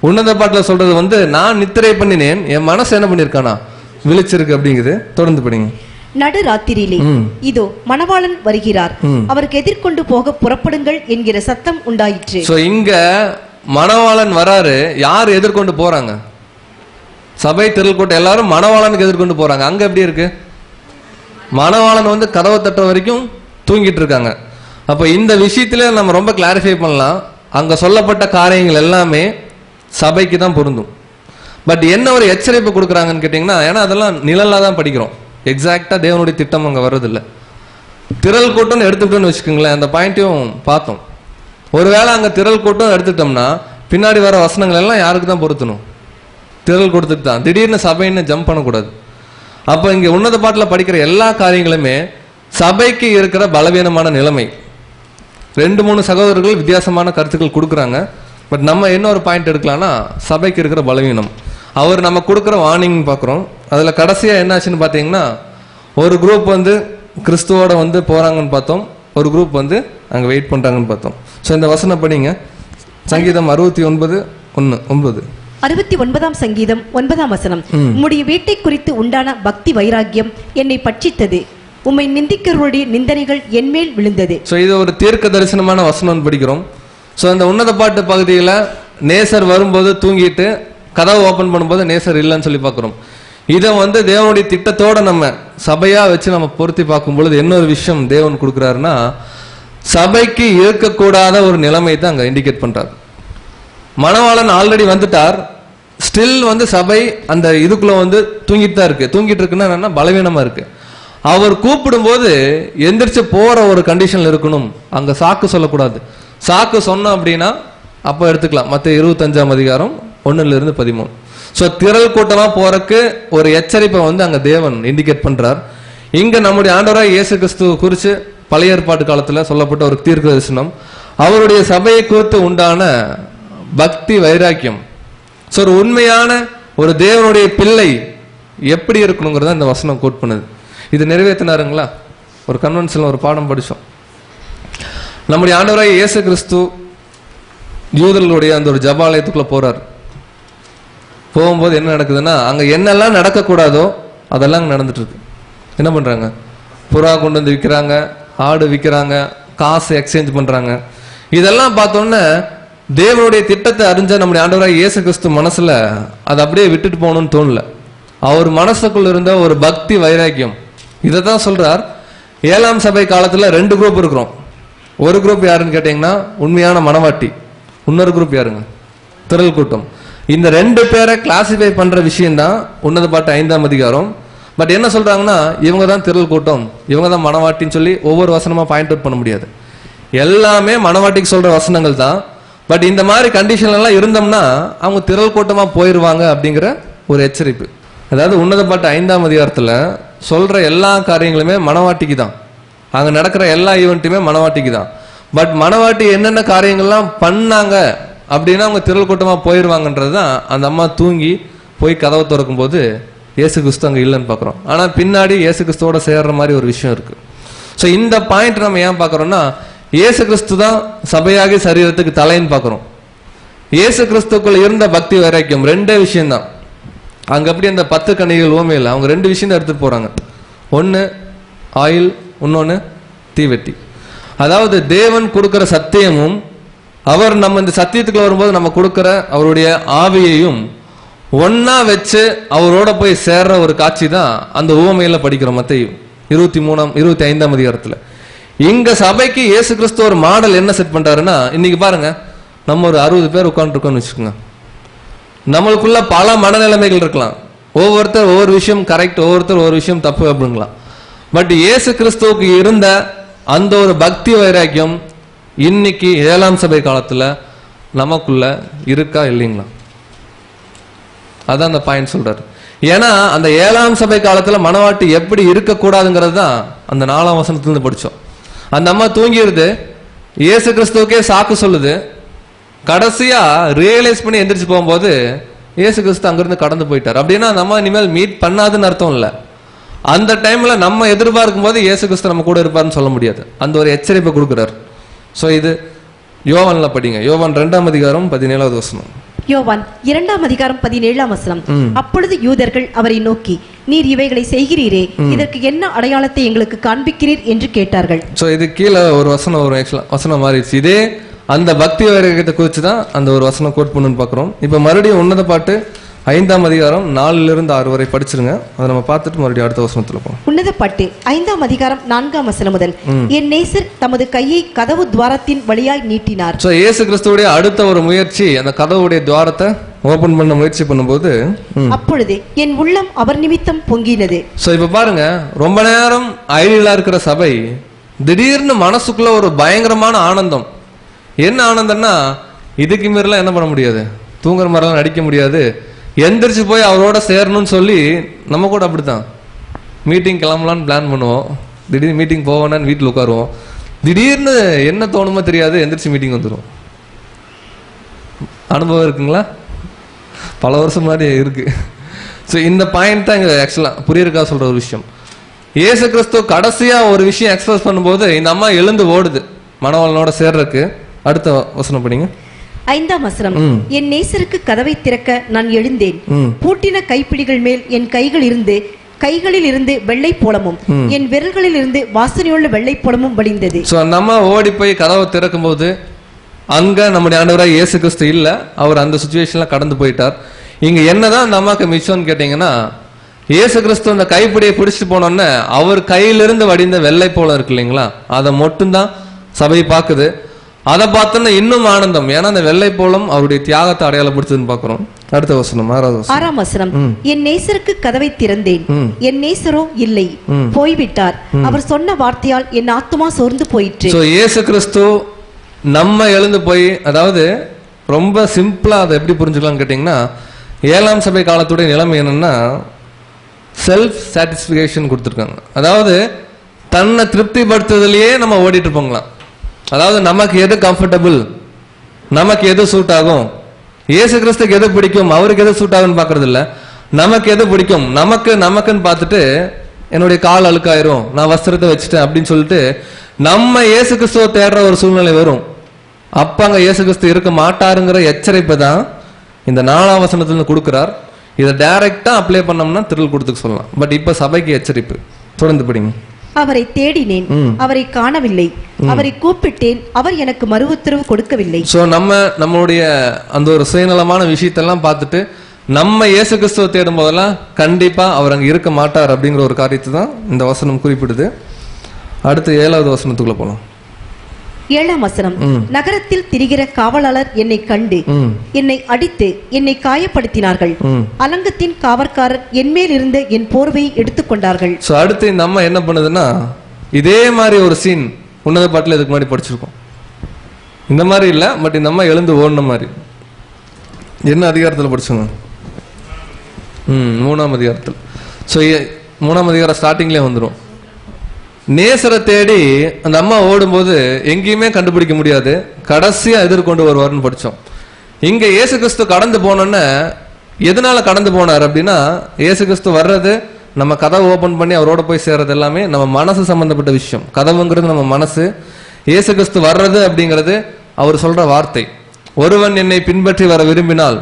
உன்னத பாட்டுல சொல்றது நான் நித்திரை பண்ணினேன், என் மனசு என்ன பண்ணிருக்கானா விழிச்சிருக்கு அப்படிங்குது. தொடர்ந்து படிங்க. நடு ராத்திரியிலே இதோ மணவாளன் வருகிறார், அவருக்கு எதிர்கொண்டு போக புறப்படுங்கள் என்கிற சத்தம் உண்டாயிற்று. சோ இங்க மணவாளன் வராரு, யார் எதிர்கொண்டு போறாங்க? சபை திரள் கூட்டம் எல்லாரும் மணவாளனுக்கு எதிர்கொண்டு போறாங்க. அங்க எப்படி இருக்கு? மணவாளன் வந்து கதவை தட்டுற வரைக்கும் தூங்கிட்டு இருக்காங்க. அப்ப இந்த விஷயத்துல நம்ம ரொம்ப கிளாரிஃபை பண்ணலாம். அங்க சொல்லப்பட்ட காரியங்கள் எல்லாமே சபைக்கு தான் பொருந்தும். பட் என்ன ஒரு எச்சரிப்பு கொடுக்குறாங்கன்னு கேட்டீங்கன்னா, ஏன்னா அதெல்லாம் நிழலா தான் படிக்கிறோம், எக்ஸாக்டா தேவனுடைய திட்டம் அங்க வர்றதில்லை. திரள் கூட்டம்னு எடுத்துக்கிட்டோம்னு வச்சுக்கோங்களேன், அந்த பாயிண்ட்டையும் பார்த்தோம். ஒருவேளை அங்க திரள் கூட்டம் எடுத்துட்டோம்னா பின்னாடி வர வசனங்கள் எல்லாம் யாருக்கு தான் பொருத்தணும்? திரள் கூட்டத்துக்கு தான். திடீர்னு சபைன்னு ஜம்ப் பண்ணக்கூடாது. அப்போ இங்க உன்னத பாட்டில் படிக்கிற எல்லா காரியங்களுமே சபைக்கு இருக்கிற பலவீனமான நிலைமை. 2-3 சகோதரர்கள் வித்தியாசமான கருத்துக்கள் கொடுக்குறாங்க. பட் நம்ம என்ன ஒரு பாயிண்ட் எடுக்கலாம்னா, சபைக்கு இருக்கிற பலவீனம். அவர் நம்ம கொடுக்குற வார்னிங் பார்க்குறோம். அதில் கடைசியாக என்னாச்சுன்னு பார்த்தீங்கன்னா, ஒரு குரூப் வந்து கிறிஸ்துவோட வந்து போகிறாங்கன்னு பார்த்தோம், ஒரு குரூப் வந்து அங்கே வெயிட் பண்ணுறாங்கன்னு பார்த்தோம். ஸோ இந்த வசனம் படிங்க, சங்கீதம் 69:9. 69ஆம் சங்கீதம் 9ஆம் வசனம். உம்முடைய வீட்டை குறித்து உண்டான பக்தி வைராக்கியம் என்னை பட்சித்தது, உம்மை நிந்திக்கிறவருடைய நிந்தனைகள் என்மேல் விழுந்தது. ஸோ இது ஒரு தீர்க்க தரிசனமான வசனம் படிக்கிறோம். ஸோ அந்த உன்னத பாட்டு பகுதியில் நேசர் வரும்போது தூங்கிட்டு கதவை ஓப்பன் பண்ணும்போது நேசர் இல்லைன்னு சொல்லி பார்க்குறோம். இதை வந்து தேவனுடைய திட்டத்தோட நம்ம சபையா வச்சு நம்ம பொருத்தி பார்க்கும் பொழுது என்ன ஒரு விஷயம் தேவன் கொடுக்குறாருன்னா, சபைக்கு இருக்கக்கூடாத ஒரு நிலைமை தான் அங்கே இண்டிகேட் பண்றார். மணவாளன் ஆல்ரெடி வந்துட்டார், ஸ்டில் வந்து சபை அந்த இதுக்குள்ள வந்து தூங்கிட்டு தான் இருக்கு. தூங்கிட்டு இருக்குன்னா என்னன்னா பலவீனமா இருக்கு. அவர் கூப்பிடும் போது எந்திரிச்சு போற ஒரு கண்டிஷன்ல இருக்கணும். அங்க சாக்கு சொல்லக்கூடாது. சாக்கு சொன்னோம் அப்படின்னா அப்ப எடுத்துக்கலாம். மத்த 25ஆம் அதிகாரம் 1-13. ஸோ திரள் கூட்டமா போறதுக்கு ஒரு எச்சரிப்பை வந்து அங்க தேவன் இண்டிகேட் பண்றார். இங்க நம்முடைய ஆண்டவராய் இயேசு கிறிஸ்துவ குறித்து பழைய ஏற்பாட்டு காலத்துல சொல்லப்பட்ட ஒரு தீர்க்க தரிசனம், அவருடைய சபையை குறித்து உண்டான பக்தி வைராக்கியம். ஸோ ஒரு உண்மையான ஒரு தேவனுடைய பிள்ளை எப்படி இருக்கணுங்கிறத இந்த வசனம் கோட் பண்ணுது. இது நிறைவேற்றினாருங்களா? ஒரு கன்வென்ஷன்ல ஒரு பாடம் படித்தோம். நம்முடைய ஆண்டவராய் இயேசு கிறிஸ்து யூதர்களுடைய அந்த ஒரு ஜபாலயத்துக்குள்ள போறார். போகும்போது என்ன நடக்குதுன்னா, அங்க என்னெல்லாம் நடக்கக்கூடாதோ அதெல்லாம் அங்கே நடந்துட்டு இருக்கு. என்ன பண்றாங்க? புறா கொண்டு வந்து விற்கிறாங்க, ஆடு விற்கிறாங்க, காசு எக்ஸ்சேஞ்ச் பண்றாங்க. இதெல்லாம் பார்த்தோன்னே தேவனுடைய திட்டத்தை அறிஞ்ச நம்முடைய ஆண்டவராய் இயேசு கிறிஸ்து மனசுல அதை அப்படியே விட்டுட்டு போகணும்னு தோணல. அவர் மனசுக்குள்ள இருந்த ஒரு பக்தி வைராக்கியம். இதை தான் சொல்றார். 7ஆம் சபை காலத்துல 2 குரூப் இருக்கிறோம். ஒரு குரூப் யாருன்னு கேட்டீங்கன்னா உண்மையான மனவாட்டி, இன்னொரு குரூப் யாருங்க? திரள் கூட்டம். இந்த 2 பேரை கிளாசிஃபை பண்ற விஷயம் தான் உன்னத பாட்டு 5ஆம் அதிகாரம். பட் என்ன சொல்றாங்கன்னா, இவங்க தான் திரள் கூட்டம், இவங்க தான் மனவாட்டின்னு சொல்லி ஒவ்வொரு வசனமா பாயிண்ட் அவுட் பண்ண முடியாது. எல்லாமே மனவாட்டிக்கு சொல்ற வசனங்கள் தான். பட் இந்த மாதிரி கண்டிஷன்ல எல்லாம் இருந்தோம்னா அவங்க திரள் கூட்டமா போயிருவாங்க அப்படிங்கிற ஒரு எச்சரிப்பு. அதாவது உன்னத பாட்டு 5ஆம் அதிகாரத்துல சொல்ற எல்லா காரியங்களுமே மனவாட்டிக்கு தான். அங்க நடக்கிற எல்லா ஈவெண்ட்டுமே மனவாட்டிக்கு தான். பட் மனவாட்டி என்னென்ன காரியங்கள்லாம் பண்ணாங்க அப்படின்னா அவங்க திரள் கூட்டமா போயிருவாங்கன்றது தான். அந்த அம்மா தூங்கி போய் கதவை திறக்கும் போது இயேசு கிறிஸ்து அங்கே இல்லைன்னு பார்க்குறோம். ஆனால் பின்னாடி இயேசு கிறிஸ்துவோட சேர்ற மாதிரி ஒரு விஷயம் இருக்கு. ஸோ இந்த பாயிண்ட் நம்ம ஏன் பார்க்குறோம்னா, இயேசு கிறிஸ்து தான் சபையாகி சரீரத்துக்கு தலைன்னு பார்க்குறோம். இயேசு கிறிஸ்துக்குள்ள இருந்த பக்தி வைராக்கியம் 2 விஷயம் தான். அங்கே அப்படி அந்த 10 கன்னிகைகள் ஓமையில் அவங்க 2 விஷயம் தான் எடுத்துட்டு போறாங்க. ஒன்று ஆயில், இன்னொன்று தீவெட்டி. அதாவது தேவன் கொடுக்கிற சத்தியமும் அவர் நம்ம இந்த சத்தியத்துக்குள்ள வரும்போது நம்ம கொடுக்கிற அவருடைய ஆவியையும் ஒன்னா வச்சு அவரோட போய் சேர்ற ஒரு காட்சி தான் அந்த உவமையில படிக்கிறோம். மத்தேயு 25ஆம் அதிகாரத்துல. இங்க சபைக்கு இயேசு கிறிஸ்து ஒரு மாடல் என்ன செட் பண்றாருன்னா, இன்னைக்கு பாருங்க, நம்ம ஒரு 60 பேர் உட்காந்துருக்கோம்னு வச்சுக்கோங்க. நம்மளுக்குள்ள பல மனநிலைமைகள் இருக்கலாம். ஒவ்வொருத்தர் ஒவ்வொரு விஷயம் கரெக்ட், ஒவ்வொருத்தர் ஒவ்வொரு விஷயம் தப்பு அப்படிங்களாம். பட் இயேசு கிறிஸ்துவுக்கு இருந்த அந்த ஒரு பக்தி வைராக்கியம் இன்னைக்கு 7ஆம் சபை காலத்துல நமக்குள்ள இருக்கா இல்லைங்களா? அதான் அந்த பாயிண்ட் சொல்றாரு. ஏன்னா அந்த 7ஆம் சபை காலத்துல மனவாட்டி எப்படி இருக்கக்கூடாதுங்கிறது தான் அந்த 4ஆம் வசனத்திலிருந்து படிச்சோம். அந்த அம்மா தூங்கிடுது, இயேசு கிறிஸ்துவுக்கே சாக்கு சொல்லுது. கடைசியா ரியலைஸ் பண்ணி எந்திரிச்சு போகும்போது இயேசு கிறிஸ்து அங்கிருந்து கடந்து போயிட்டார். அப்படின்னா அந்த அம்மா இனிமேல் மீட் பண்ணாதுன்னு அர்த்தம் இல்லை. அந்த டைம்ல நம்ம எதிர்பார்க்கும் போது இயேசு கிறிஸ்து நம்ம கூட இருப்பாருன்னு சொல்ல முடியாது. அந்த ஒரு எச்சரிப்பை கொடுக்குறாரு. ஸோ இது யோவான்ல படிங்க. யோவான் 2ஆம் அதிகாரம் 17வது வசனம். யோவான் 2ஆம் அதிகாரம் 17ஆம் வசனம். அப்பொழுது யூதர்கள் அவரை நோக்கி, நீர் இவைகளை செய்கிறீரே, இதற்கு என்ன அடையாளத்தை எங்களுக்கு காண்பிக்கிறீர் என்று கேட்டார்கள். ஸோ இது கீழே ஒரு வசனம் ஒரு வசனம் மாறிடுச்சு. இதே அந்த பக்தி வைராக்கியத்தை குறித்து தான் அந்த ஒரு வசனம் கோட் பண்ணுன்னு பார்க்குறோம். இப்போ மறுபடியும் உன்னத பாட்டு 5ஆம் அதிகாரம் 4 to 6 வரை படிச்சிருங்க. அதை நம்ம பார்த்துட்டு மறுபடியும் அடுத்த வசனத்துல போவோம். உன்னத பாட்டு 5ஆம் அதிகாரம் 4ஆம் வசனம் முதல். என் நேசர் தமது கையை கதவு துவாரத்தின் வழியாய் நீட்டினார். சோ இயேசு கிறிஸ்துவுடைய அடுத்த ஒரு முயற்சி அந்த கதவுடைய துவாரத்தை ஓபன் பண்ண முயற்சி பண்ணும்போது அப்பொழுது என் உள்ளம் அவர் நிமித்தம் பொங்கினது. சோ இப்ப பாருங்க, ரொம்ப நேரம் ஐடியலா இருக்கிற சபை திடீர்னு மனசுக்குள்ள ஒரு பயங்கரமான ஆனந்தம். என்ன ஆனந்தம்னா, இதுக்கு மீறலாம் என்ன பண்ண முடியாது, தூங்குற மாதிரிலாம் நடிக்க முடியாது, எந்திரிச்சு போய் அவரோட சேரணும்னு சொல்லி நம்ம கூட அப்படித்தான் மீட்டிங் கிளம்பலான்னு பிளான் பண்ணுவோம். திடீர்னு மீட்டிங் போவோன்னு வீட்டில் உட்காருவோம். திடீர்னு என்ன தோணுமோ தெரியாது, எந்திரிச்சு மீட்டிங் வந்துடும். அனுபவம் இருக்குங்களா? பல வருஷம் முன்னாடி இருக்கு. ஸோ இந்த பாயிண்ட் தான் இங்கே ஆக்சுவலாக புரியறதுக்காக சொல்ற ஒரு விஷயம். இயேசு கிறிஸ்து கடைசியா ஒரு விஷயம் எக்ஸ்பிரஸ் பண்ணும்போது இந்த அம்மா எழுந்து ஓடுது மணவாளனோட சேர்றதுக்கு. அடுத்த வசனம் படிங்க. 5ஆம் வசனம். என் நேசருக்கு கதவை திறக்க நான் எழுந்தேன். பூட்டின கைப்பிடிகள் மேல் என் கைகளில் இருந்து வெள்ளை போலமும் என் விரல்களில் இருந்து வாசனையுள்ள வெள்ளை போலமும் வழிந்தது. சோ நம்ம ஓடி போய் கதவை திறக்கும் போது அங்க நம்முடைய ஆண்டவராய் இயேசு கிறிஸ்து இல்ல, அவர் அந்த சிச்சுவேஷன்ல கடந்து போயிட்டார். இங்க என்னதான் அந்த அம்மாக்கு மிச்சம்னு கேட்டீங்கன்னா, இயேசு கிறிஸ்து அந்த கைப்பிடியை பிடிச்சிட்டு போனோன்னு அவர் கையிலிருந்து வடிந்த வெள்ளை போல இருக்கு இல்லைங்களா, அதை மட்டும்தான் சபை பார்க்குது. அதை பார்த்தோன்னா இன்னும் ஆனந்தம். ஏன்னா அந்த வெள்ளை போலம் அவருடைய தியாகத்தை அடையாளப்படுத்துதுன்னு பாக்குறோம். அடுத்த வசனம் 6ஆம் வசனம். என் நேசருக்கு கதவை திறந்தேன், என் நேசரோ இல்லை, போய்விட்டார். அவர் சொன்ன வார்த்தையால் என் ஆத்துமா சோர்ந்து போயிற்று. சோ இயேசு கிறிஸ்து நம்ம எழுந்து போய், அதாவது ரொம்ப சிம்பிளா அதை எப்படி புரிஞ்சுக்கலாம்னு கேட்டீங்கன்னா, 7ஆம் சபை காலத்துடைய நிலைமை என்னன்னா செல்ஃப் சாட்டிஸ்பிகேஷன் கொடுத்துருக்காங்க. அதாவது தன்னை திருப்திப்படுத்துறதுலயே நம்ம ஓடிட்டு இருப்போங்களாம். அதாவது நமக்கு எது கம்ஃபர்டபுள், நமக்கு எது சூட் ஆகும், இயேசு கிறிஸ்துக்கு எது பிடிக்கும், அவருக்கு எது சூட் ஆகும்னு பாக்குறது இல்ல, நமக்கு எது பிடிக்கும், நமக்குன்னு பார்த்துட்டு என்னுடைய கால் அழுக்காயிரும், நான் வஸ்திரத்தை வச்சுட்டேன் அப்படின்னு சொல்லிட்டு நம்ம இயேசு கிறிஸ்துவ தேடுற ஒரு சூழ்நிலை வரும். அப்ப அங்க இயேசு கிறிஸ்து இருக்க மாட்டாருங்கிற எச்சரிப்பை தான் இந்த 4ஆம் வசனத்துல கொடுக்கிறார். இதை டைரக்டா அப்ளை பண்ணோம்னா திரள் கொடுத்துக்க சொல்லலாம். பட் இப்ப சபைக்கு எச்சரிப்பு. தொடர்ந்து படிங்க. அவரை தேடினேன், அவரை காணவில்லை, அவரை கூப்பிட்டேன், அவர் எனக்கு மறு உத்தரவு கொடுக்கவில்லை. சோ நம்மளுடைய அந்த ஒரு சுயநலமான விஷயத்தெல்லாம் பார்த்துட்டு நம்ம இயேசு கிறிஸ்துவ தேடும் போதெல்லாம் கண்டிப்பா அவர் அங்க இருக்க மாட்டார் அப்படிங்கிற ஒரு காரியத்தை தான் இந்த வசனம் குறிப்பிடுது. அடுத்து 7வது வசனத்துக்குள்ள போலாம். 7ஆம் வசனம். நகரத்தில் திரிகிற காவலாளர் என்னை கண்டு என்னை அடித்து என்னை காயப்படுத்தினார்கள். அலங்கத்தின் காவற்காரர் என் மேல் இருந்த என் போர்வையை எடுத்துக்கொண்டார்கள். சோ அடுத்து இந்த அம்மா என்ன பண்ணுதுன்னா, இதே மாதிரி ஒரு சீன் உன்னத பாட்டுல இதுக்கு முன்னாடி படிச்சிருக்கோம். இந்த மாதிரி இல்ல, பட் இந்த அம்மா எழுந்து ஓடின மாதிரி. என்ன அதிகாரத்துல படிச்சோங்க? 3ஆம் அதிகாரத்தில். ஸோ 3ஆம் அதிகாரம் ஸ்டார்டிங்லேயே வந்துடும். நேசரை தேடி அந்த அம்மா ஓடும்போது எங்கேயுமே கண்டுபிடிக்க முடியாது, கடைசியா எதிர்கொண்டு வருவார்னு படித்தோம். இங்க இயேசு கிறிஸ்து கடந்து போனோன்னு எதனால கடந்து போனார் அப்படின்னா, இயேசு கிறிஸ்து வர்றது, நம்ம கதவை ஓபன் பண்ணி அவரோட போய் சேர்றது எல்லாமே நம்ம மனசு சம்பந்தப்பட்ட விஷயம். கதவுங்கிறது நம்ம மனசு, இயேசு கிறிஸ்து வர்றது அப்படிங்கிறது அவர் சொல்ற வார்த்தை. ஒருவன் என்னை பின்பற்றி வர விரும்பினால்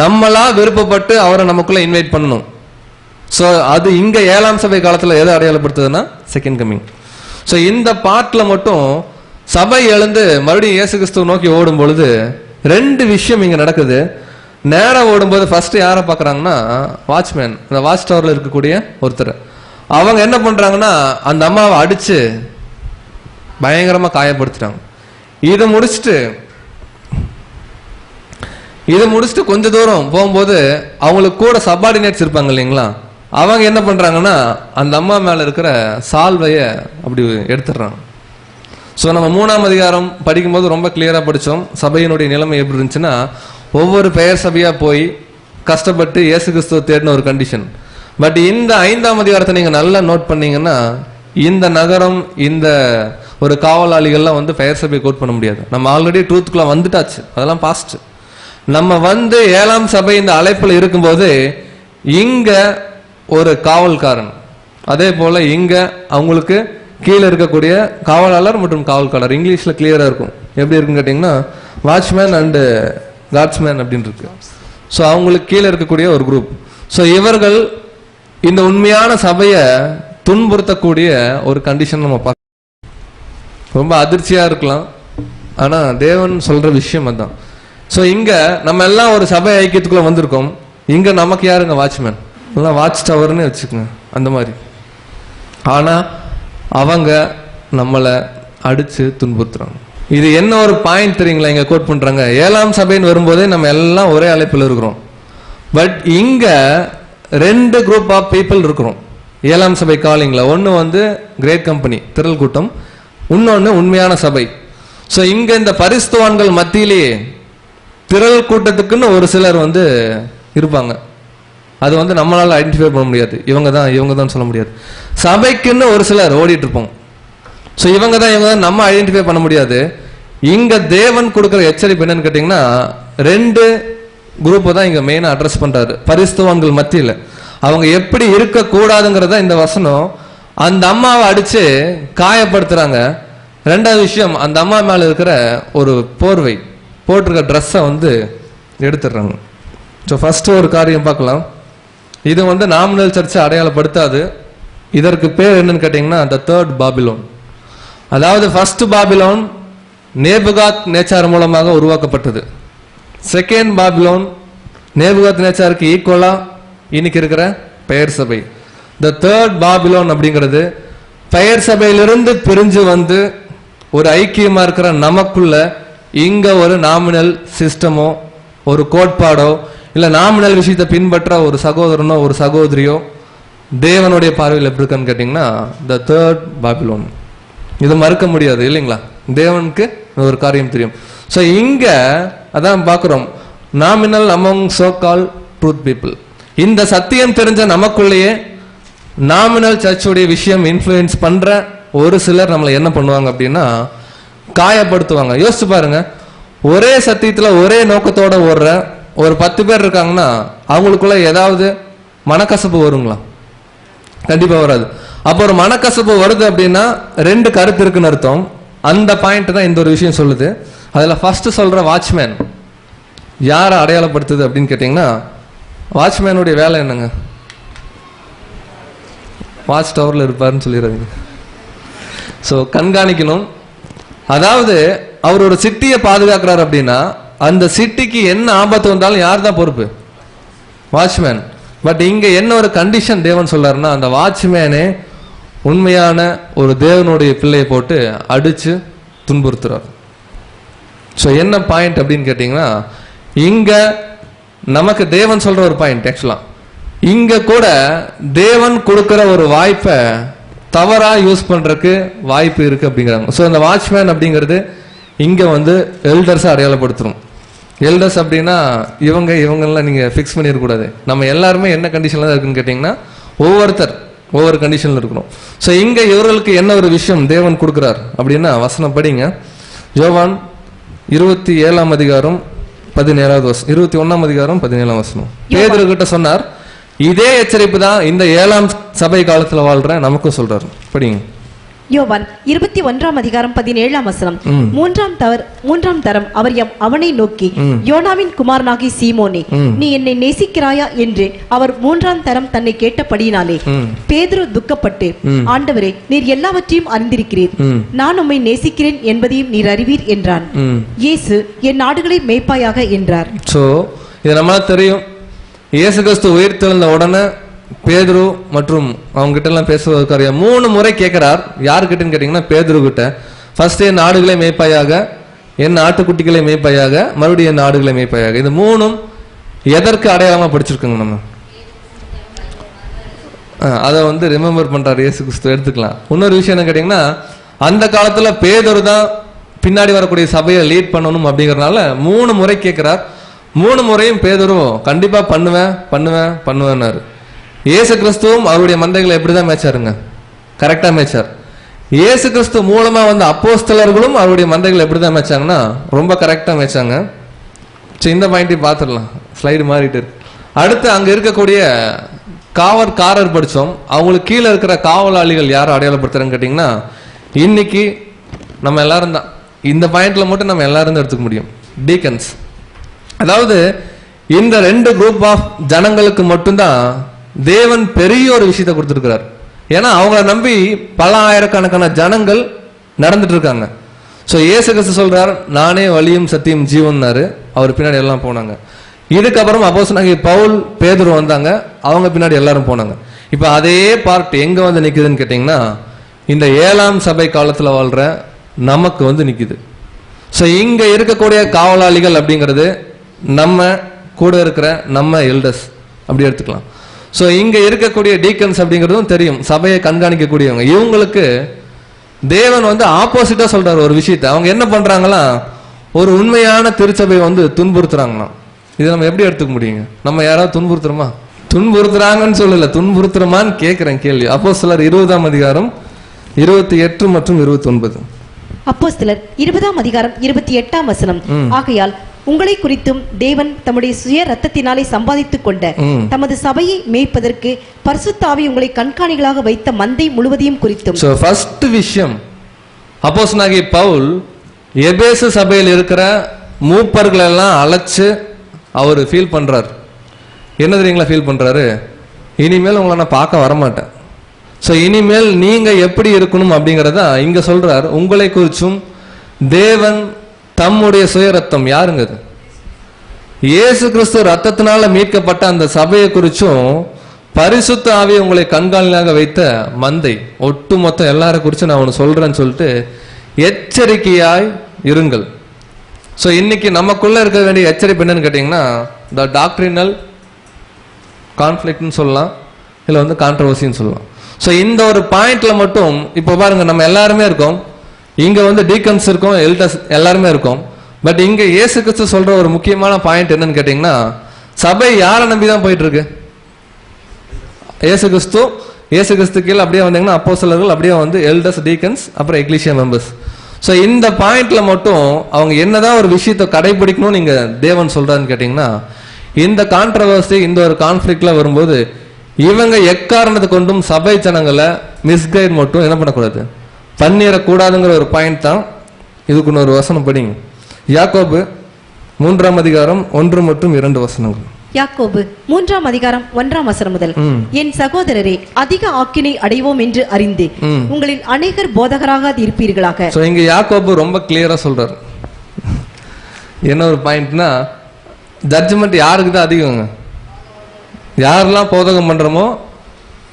நம்மளா விருப்பப்பட்டு அவரை நமக்குள்ள இன்வைட் பண்ணணும். ஸோ அது இங்க 7ஆம் சபை காலத்துல எதை அடையாளப்படுத்துதுன்னா செகண்ட் கமிங். ஸோ இந்த பாட்டுல மட்டும் சபை எழுந்து மறுபடியும் இயேசு கிறிஸ்துவ நோக்கி ஓடும் பொழுது 2 விஷயம் இங்க நடக்குது. நேரம் ஓடும்போது ஃபர்ஸ்ட் யாரை பாக்குறாங்கன்னா, வாட்ச்மேன், இந்த வாட்ச் டவர்ல இருக்கக்கூடிய ஒருத்தர். அவங்க என்ன பண்றாங்கன்னா அந்த அம்மாவை அடிச்சு பயங்கரமா காயப்படுத்துறாங்க. இதை முடிச்சுட்டு கொஞ்ச தூரம் போகும்போது அவங்களுக்கு கூட சப்பார்டினேட்ஸ் இருப்பாங்க இல்லைங்களா, அவங்க என்ன பண்றாங்கன்னா அந்த அம்மா மேல இருக்கிற சால்வைய அப்படி எடுத்துடுறாங்க. ஸோ நம்ம 3ஆம் அதிகாரம் படிக்கும்போது ரொம்ப கிளியரா படித்தோம். சபையினுடைய நிலைமை எப்படி இருந்துச்சுன்னா, ஒவ்வொரு பெயர் சபையா போய் கஷ்டப்பட்டு இயேசு கிறிஸ்துவ தேடின ஒரு கண்டிஷன். பட் இந்த 5ஆம் அதிகாரத்தை நீங்க நல்லா நோட் பண்ணீங்கன்னா, இந்த நகரம், இந்த ஒரு காவலாளிகள்லாம் வந்து பெயர் சபையை கோட் பண்ண முடியாது. நம்ம ஆல்ரெடி ட்ரூத்துக்குள்ள வந்துட்டாச்சு, அதெல்லாம் பாஸ்ட். நம்ம வந்து 7ஆம் சபை இந்த அழைப்புல இருக்கும்போது இங்க ஒரு காவல்காரன், அதே போல இங்க அவங்களுக்கு கீழே இருக்கக்கூடிய காவலாளர் மற்றும் காவல்காரர். இங்கிலீஷ்ல கிளியரா இருக்கும். எப்படி இருக்குன்னு கேட்டீங்கன்னா, வாட்ச்மேன் அண்ட் கார்ட்ஸ்மேன் அப்படின்னு இருக்கு. ஸோ அவங்களுக்கு கீழே இருக்கக்கூடிய ஒரு குரூப். ஸோ இவர்கள் இந்த உண்மையான சபையை துன்புறுத்தக்கூடிய ஒரு கண்டிஷன் நம்ம பார்க்க ரொம்ப அதிர்ச்சியா இருக்கலாம். ஆனா தேவன் சொல்ற விஷயம் அதான். ஸோ இங்க நம்ம எல்லாம் ஒரு சபை ஐக்கியத்துக்குள்ள வந்திருக்கோம். இங்க நமக்கு யாருங்க வாட்ச்மேன்? வாட்ச் டவர்னு வச்சுக்கோங்க அந்த மாதிரி. ஆனா அவங்க நம்மளை அடிச்சு துன்புறுத்துறாங்க. இது என்ன ஒரு பாயிண்ட் தெரியுங்களா? இங்க கோட் பண்றாங்க, 7ஆம் சபைன்னு வரும்போதே நம்ம எல்லாம் ஒரே அழைப்பில் இருக்கிறோம். பட் இங்க 2 குரூப் ஆஃப் பீப்புள் இருக்கிறோம் 7ஆம் சபை காலிங்ல. ஒன்னு வந்து கிரேட் கம்பெனி திரள் கூட்டம், இன்னொன்னு உண்மையான சபை. ஸோ இங்க இந்த பரிசுத்தவான்கள் மத்தியிலேயே திரள் கூட்டத்துக்குன்னு ஒரு சிலர் வந்து இருப்பாங்க. அது வந்து நம்மளால ஐடென்டிஃபை பண்ண முடியாது, இவங்க தான் சொல்ல முடியாது. சபைக்குன்னு ஒரு சிலர் ஓடிட்டு இருப்போம். ஸோ இவங்க தான் நம்ம ஐடென்டிஃபை பண்ண முடியாது. இங்க தேவன் கொடுக்குற எச்சரிப்பு என்னன்னு கேட்டீங்கன்னா 2 குரூப்பை தான் இங்க மெயினா அட்ரஸ் பண்றாரு பரிசுத்தவான்கள் மத்தியில். அவங்க எப்படி இருக்கக்கூடாதுங்கிறத இந்த வசனம். அந்த அம்மாவை அடிச்சு காயப்படுத்துறாங்க. 2வது விஷயம், அந்த அம்மா மேல இருக்கிற ஒரு போர்வை போட்டிருக்க ட்ரெஸ்ஸை வந்து எடுத்துடுறாங்க. ஸோ ஃபர்ஸ்ட் ஒரு காரியம் பார்க்கலாம். இது வந்து நாமினல் சர்ச்சை அடையாளப்படுத்தாது. இதற்கு பேர் என்னன்னு கேட்டீங்கன்னா த தேர்ட் பாபிலோன். அதாவது ஃபர்ஸ்ட் பாபிலோன் நேபுகாத் நேச்சார் மூலமாக உருவாக்கப்பட்டது. செகண்ட் பாபிலோன் நேபுகாத் நேச்சாருக்கு ஈக்குவலா இன்னைக்கு இருக்கிற பெயர் சபை. த தேர்ட் பாபிலோன் அப்படிங்கிறது பெயர் சபையிலிருந்து பிரிஞ்சு வந்து ஒரு ஐக்கியமா இருக்கிற நமக்குள்ள இங்க ஒரு நாமினல் சிஸ்டமோ ஒரு கோட்பாடோ இல்ல நாமினல் விஷயத்தை பின்பற்ற ஒரு சகோதரனோ ஒரு சகோதரியோ தேவனுடைய பார்வையில் எப்படி இருக்கான்னு கேட்டீங்கன்னா த தேர்ட் பாபிலோன். இது மறுக்க முடியாது இல்லைங்களா? தேவனுக்கு ஒரு காரியம் தெரியும். ஸோ இங்க அதான் பார்க்கிறோம், நாமினல் அமங் சோ கால் ட்ரூத் பீப்புள். இந்த சத்தியம் தெரிஞ்ச நமக்குள்ளேயே நாமினல் சர்ச்சுடைய விஷயம் இன்ஃப்ளூயன்ஸ் பண்ற ஒரு சிலர் நம்மளை என்ன பண்ணுவாங்க அப்படின்னா காயப்படுத்துவாங்க. யோசிச்சு பாருங்க, ஒரே சத்தியத்துல ஒரே நோக்கத்தோட ஓடுற ஒரு 10 பேர் இருக்காங்கன்னா அவங்களுக்குள்ள ஏதாவது மனக்கசப்பு வருங்களா? கண்டிப்பா வராது. அப்போ ஒரு மனக்கசப்பு வருது அப்படின்னா 2 கருத்து இருக்குன்னு அர்த்தம். அந்த பாயிண்ட் தான் இந்த ஒரு விஷயம் சொல்லுது. அதுல ஃபர்ஸ்ட் சொல்ற வாட்ச்மேன் யாரை அடையாளப்படுத்துது அப்படின்னு கேட்டீங்கன்னா, வாட்ச்மேனுடைய வேலை என்னங்க? வாட்ச் டவர்ல இருப்பாருன்னு சொல்லிடுறாங்க. ஸோ கண்காணிக்கணும். அதாவது அவர் ஒரு சிட்டியை பாதுகாக்கிறார் அப்படின்னா அந்த சிட்டிக்கு என்ன ஆபத்து வந்தாலும் யார் தான் பொறுப்பு? வாட்ச்மேன். பட் இங்க என்ன ஒரு கண்டிஷன் தேவன் சொல்றாருன்னா, அந்த வாட்ச்மேனே உண்மையான ஒரு தேவனுடைய பிள்ளையை போட்டு அடிச்சு துன்புறுத்துறார். ஸோ என்ன பாயிண்ட் அப்படின்னு கேட்டீங்கன்னா, இங்க நமக்கு தேவன் சொல்ற ஒரு பாயிண்ட். ஆக்சுவலா இங்க கூட தேவன் கொடுக்கிற ஒரு வாய்ப்பை தவறா யூஸ் பண்றதுக்கு வாய்ப்பு இருக்கு அப்படிங்கிறாங்க. ஸோ இந்த வாட்ச்மேன் அப்படிங்கிறது இங்க வந்து எல்டர்ஸை அடையாளப்படுத்துறோம். எல்டர்ஸ் அப்படின்னா இவங்கெல்லாம் நீங்க ஃபிக்ஸ் பண்ணிடக்கூடாது. நம்ம எல்லாருமே என்ன கண்டிஷன்ல தான் இருக்குன்னு கேட்டீங்கன்னா ஒவ்வொருத்தர் ஒவ்வொரு கண்டிஷன்ல இருக்கணும். ஸோ இங்க இவர்களுக்கு என்ன ஒரு விஷயம் தேவன் கொடுக்கிறார் அப்படின்னா, வசனம் படிங்க. யோவான் 27ஆம் அதிகாரம் 17வது வசனம், 21ஆம் அதிகாரம் 17ஆம் வசனம். பேதுரு கிட்ட சொன்னார், இதே எச்சரிப்பு தான் இந்த 7ஆம் சபை காலத்துல வாழ்ற நமக்கும் சொல்றாரு. படிங்க. யோவான் 21ஆம் அதிகாரம் 17ஆம் வசனம். மூன்றாம் தரம் அவர் அவனை நோக்கி, யோனாவின் குமாரனாகி சீமோனே, நீ என்னை நேசிக்கிறாயா என்று அவர் 3ஆம் தரம் தன்னை கேட்டபடியினாலே பேதுரு துக்கப்பட்டு, ஆண்டவரே, நீர் எல்லாவற்றையும் அறிந்திருக்கிறீர், நான் உம்மை நேசிக்கிறேன் என்பதையும் நீர் அறிவீர் என்றான். இயேசு, என் ஆடுகளை மேய்ப்பாயாக என்றார். சோ இது நம்மளா தெரியும். இயேசு கிறிஸ்து உயிர்த்தெழுந்த உடனே பேதுரு மற்றும் அவங்க கிட்ட எல்லாம் பேசுவதற்காக 3 முறை கேட்கிறார். யாருக்கிட்டன்னு கேட்டீங்கன்னா பேதுரு கிட்ட. ஃபர்ஸ்ட் என் ஆடுகளை மேய்ப்பாயாக, என் ஆட்டுக்குட்டிகளை மேய்ப்பாயாக, மறுபடியும் என் ஆடுகளை மேய்ப்பாயாக. இது 3ம் எதற்கு அடையாளமா படிச்சிருக்கோங்க நம்ம? அதை வந்து ரிமெம்பர் பண்றாரு இயேசு கிறிஸ்து, எடுத்துக்கலாம். இன்னொரு விஷயம் என்ன கேட்டீங்கன்னா, அந்த காலத்துல பேதுரு தான் பின்னாடி வரக்கூடிய சபையை லீட் பண்ணணும் அப்படிங்கறதுனால 3 முறை கேட்கிறார். 3 முறையும் பேதுரு கண்டிப்பா பண்ணுவேன்னாரு. இயேசு கிறிஸ்துவும் அவருடைய மந்தைகளை எப்படிதான் மேய்ச்சாருங்க? கரெக்டா மேய்ச்சார். இயேசு கிறிஸ்து மூலமா வந்த அப்போஸ்தலர்களும் அவருடைய மந்தைகளை எப்படிதான் மேய்ச்சாங்கன்னா ரொம்ப கரெக்டா மேய்ச்சாங்க. இந்த பாயிண்டையும் பார்த்துடலாம். ஸ்லைடு மாறிட்டு இருக்கு. அடுத்து அங்க இருக்கக்கூடிய காவற்காரர் படிச்சோம். அவங்களுக்கு கீழே இருக்கிற காவலாளிகள் யாரும் அடையாளப்படுத்துறேன்னு கேட்டீங்கன்னா, இன்னைக்கு நம்ம எல்லாரும் தான். இந்த பாயிண்ட்ல மட்டும் நம்ம எல்லாரும் தான் எடுத்துக்க முடியும். டீக்கன்ஸ். அதாவது இந்த 2 குரூப் ஆஃப் ஜனங்களுக்கு மட்டும்தான் தேவன் பெரிய ஒரு விஷயத்தை கொடுத்திருக்கிறார். ஏன்னா அவங்கள நம்பி பல ஆயிரக்கணக்கான ஜனங்கள் நடந்துட்டு இருக்காங்க. ஸோ இயேசு கிறிஸ்து சொல்றார், நானே வழியும் சத்தியம் ஜீவன்னாரு. அவர் பின்னாடி எல்லாம் போனாங்க. இதுக்கப்புறம் அப்போஸ்தலனாகிய பவுல் பேதுரு வந்தாங்க, அவங்க பின்னாடி எல்லாரும் போனாங்க. இப்ப அதே பார்ட் எங்க வந்து நிக்குதுன்னு கேட்டீங்கன்னா, இந்த 7ஆம் சபை காலத்துல வாழ்ற நமக்கு வந்து நிக்குது. ஸோ இங்க இருக்கக்கூடிய காவலாளிகள் அப்படிங்கிறது நம்ம கூட இருக்கிற நம்ம எல்டர்ஸ் அப்படி எடுத்துக்கலாம். ஸோ இங்க இருக்கக்கூடிய டீக்கன்ஸ் அப்படிங்கிறதும் தெரியும், சபையை கண்காணிக்கக்கூடியவங்க. இவங்களுக்கு தேவன் வந்து ஆப்போசிட்டா சொல்றாரு ஒரு விஷயத்தை. அவங்க என்ன பண்றாங்களா, ஒரு உண்மையான திருச்சபையை வந்து துன்புறுத்துறாங்களாம். இதை நம்ம எப்படி எடுத்துக்க முடியுங்க? நம்ம யாராவது துன்புறுத்துறோமா? துன்புறுத்துறாங்கன்னு சொல்லல, துன்புறுத்துறோமான்னு கேட்கிறேன் கேள்வி. அப்போஸ்தலர் 20ஆம் அதிகாரம் 28 மற்றும் 29. அப்போஸ்தலர் 20ஆம் அதிகாரம் 28ஆம் வசனம். ஆகையால் உங்களை குறித்தும் தேவன் தம்முடைய சுய ரத்தத்தினாலே சம்பாதித்துக் கொண்ட தமது சபையை மேய்ப்பதற்கு பரிசுத்த ஆவி உங்களை கண்காணிகளாக வைத்த மந்தை முழுவதையும் குறித்தும். சோ ஃபர்ஸ்ட் விஷயம், அப்போஸ்தலனாகிய பவுல் எபேசு சபையில் இருக்கிற மூப்பர்கள் எல்லாம் அழைச்சு அவர் ஃபீல் பண்றார். என்ன தெரியுங்களா ஃபீல் பண்றாரு? இனிமேல் உங்களை நான் பார்க்க வரமாட்டேன். ஸோ இனிமேல் நீங்க எப்படி இருக்கணும் அப்படிங்கிறத இங்க சொல்றார். உங்களை குறிச்சும் தேவன் தம்முடைய சுய ரத்தம், யாருங்க அது? இயேசு கிறிஸ்து ரத்தத்தினால மீட்கப்பட்ட அந்த சபையை குறிச்சும் பரிசுத்த ஆவியை உங்களை கண்காணியாக வைத்த மந்தை, ஒட்டுமொத்த எல்லாரை குறிச்சும் நான் ஒன்று சொல்றேன்னு சொல்லிட்டு எச்சரிக்கையாய் இருங்கள். ஸோ இன்னைக்கு நமக்குள்ள இருக்க வேண்டிய எச்சரிப்பு என்னன்னு கேட்டீங்கன்னா, த டாக்ட்ரினல் கான்ஃபிளிக்ட்னு சொல்லலாம், இல்லை வந்து கான்ட்ரவர்சின்னு சொல்லலாம். ஸோ இந்த ஒரு பாயிண்ட்ல மட்டும் இப்போ பாருங்க, நம்ம எல்லாருமே இருக்கோம் இங்க, வந்து டீக்கன்ஸ் இருக்கோம், எல்டர்ஸ் எல்லாருமே இருக்கோம். பட் இங்க இயேசு கிறிஸ்து சொல்ற ஒரு முக்கியமான பாயிண்ட் என்னன்னு கேட்டீங்கன்னா, சபை யாரை நம்பி தான் போயிட்டு இருக்கு? இயேசு கிறிஸ்து. இயேசு கிறிஸ்து கீழே அப்படியே வந்தீங்கன்னா அப்போஸ்தலர்கள், அப்படியே வந்து எல்டர்ஸ், டீக்கன்ஸ், அப்புறம் எக்லீசியா மெம்பர்ஸ். ஸோ இந்த பாயிண்ட்ல மட்டும் அவங்க என்னதான் ஒரு விஷயத்தை கடைபிடிக்கணும்னு நீங்க தேவன் சொல்றான்னு கேட்டீங்கன்னா, இந்த கான்ட்ரவர்சி, இந்த ஒரு கான்ஃபிளிக்ட்ல வரும்போது இவங்க எக்காரணத்தை கொண்டும் சபை ஜனங்களை மிஸ்கைட் மட்டும் என்ன பண்ணக்கூடாது, பண்ணிடக்கூடாதுங்கிற ஒரு பாயிண்ட் தான். இதுக்குன்னு ஒரு வசனம் படிங்க. யாக்கோபு 3ஆம் அதிகாரம் 1 மற்றும் 2 வசனங்கள். யாக்கோபு 3ஆம் அதிகாரம் 1ஆம் வசனம் முதல். என் சகோதரரே, அதிக ஆக்கினை அடைவோம் என்று அறிந்து உங்களில் அநேகர் போதகராக இருப்பீர்களாக. சோ இங்க யாக்கோபு ரொம்ப கிளியரா சொல்றாரு. என்ன ஒரு பாயிண்ட்னா, ஜட்ஜ்மெண்ட் யாருக்கு தான் அதிகங்க? யாரெல்லாம் போதகம் பண்றோமோ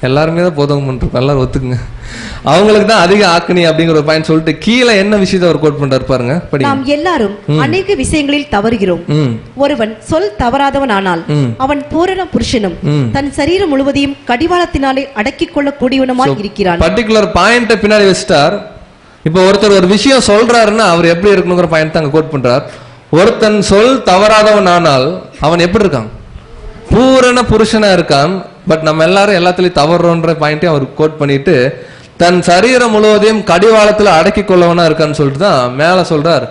எல்லாருமே தான் போதகம் பண்றோம், எல்லாரும் ஒத்துக்குங்க. அவங்களுக்கு தான் அதிக ஆக்கினி அப்படிங்கிற ஒரு பாயிண்ட் சொல்லிட்டு கீழே என்ன விஷயத்தை அவர் கோட் பண்றாரு பாருங்க. நாம் எல்லாரும் அநேக விஷயங்களில் தவறுகிறோம். ஒருவன் சொல் தவறாதவன் ஆனால் அவன் பூரண புருஷனும் தன் சரீரம் முழுவதையும் கடிவாளத்தினாலே அடக்கிக் கொள்ள கூடியவனுமாய் இருக்கிறான். பர்டிகுலர் பாயிண்ட் பின்னாடி வச்சிட்டார். இப்போ ஒருத்தர் ஒரு விஷயம் சொல்றாருன்னா அவர் எப்படி இருக்கணுங்கிற பாயிண்ட் தான் கோட் பண்றார். ஒருத்தன் சொல் தவறாதவன் ஆனால் அவன் எப்படி இருக்கான்? பூரண புருஷனா இருக்கான். பட் நம்ம எல்லாரும் எல்லாத்துலயும் தவறுன்ற பாயிண்டையும் அவர் கோட் பண்ணிட்டு தன் சரீரம் முழுவதையும் கடிவாளத்துல அடக்கி கொள்ளவனா இருக்கான்னு சொல்லிட்டு தான் மேல சொல்றார்.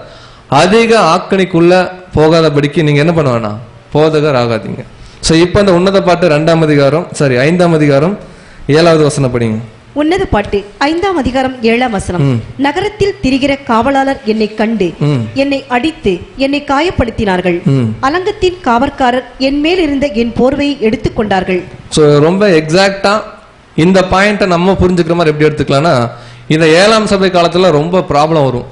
அதிக ஆக்கணிக்குள்ள போகாதபடிக்கு நீங்க என்ன பண்ண வேணாம், போதகர் ஆகாதீங்க. சோ இப்ப இந்த உன்னத பாட்டு 5ஆம் அதிகாரம் 7வது வசனம் படிங்க. உன்னத பாட்டு 5ஆம் அதிகாரம் 7ஆம் வசனம். நகரத்தில் திரிகிற காவலாளர் என்னை கண்டு என்னை அடித்து என்னை காயப்படுத்தினார்கள். அலங்கத்தின் காவற்காரர் என் மேல் இருந்த என் போர்வையை எடுத்துக் கொண்டார்கள். சோ ரொம்ப எக்ஸாக்டா இந்த பாயிண்ட நம்ம புரிஞ்சுக்கிற மாதிரி எப்படி எடுத்துக்கலாம்னா, இந்த 7ஆம் சபை காலத்துல ரொம்ப ப்ராப்ளம் வரும்.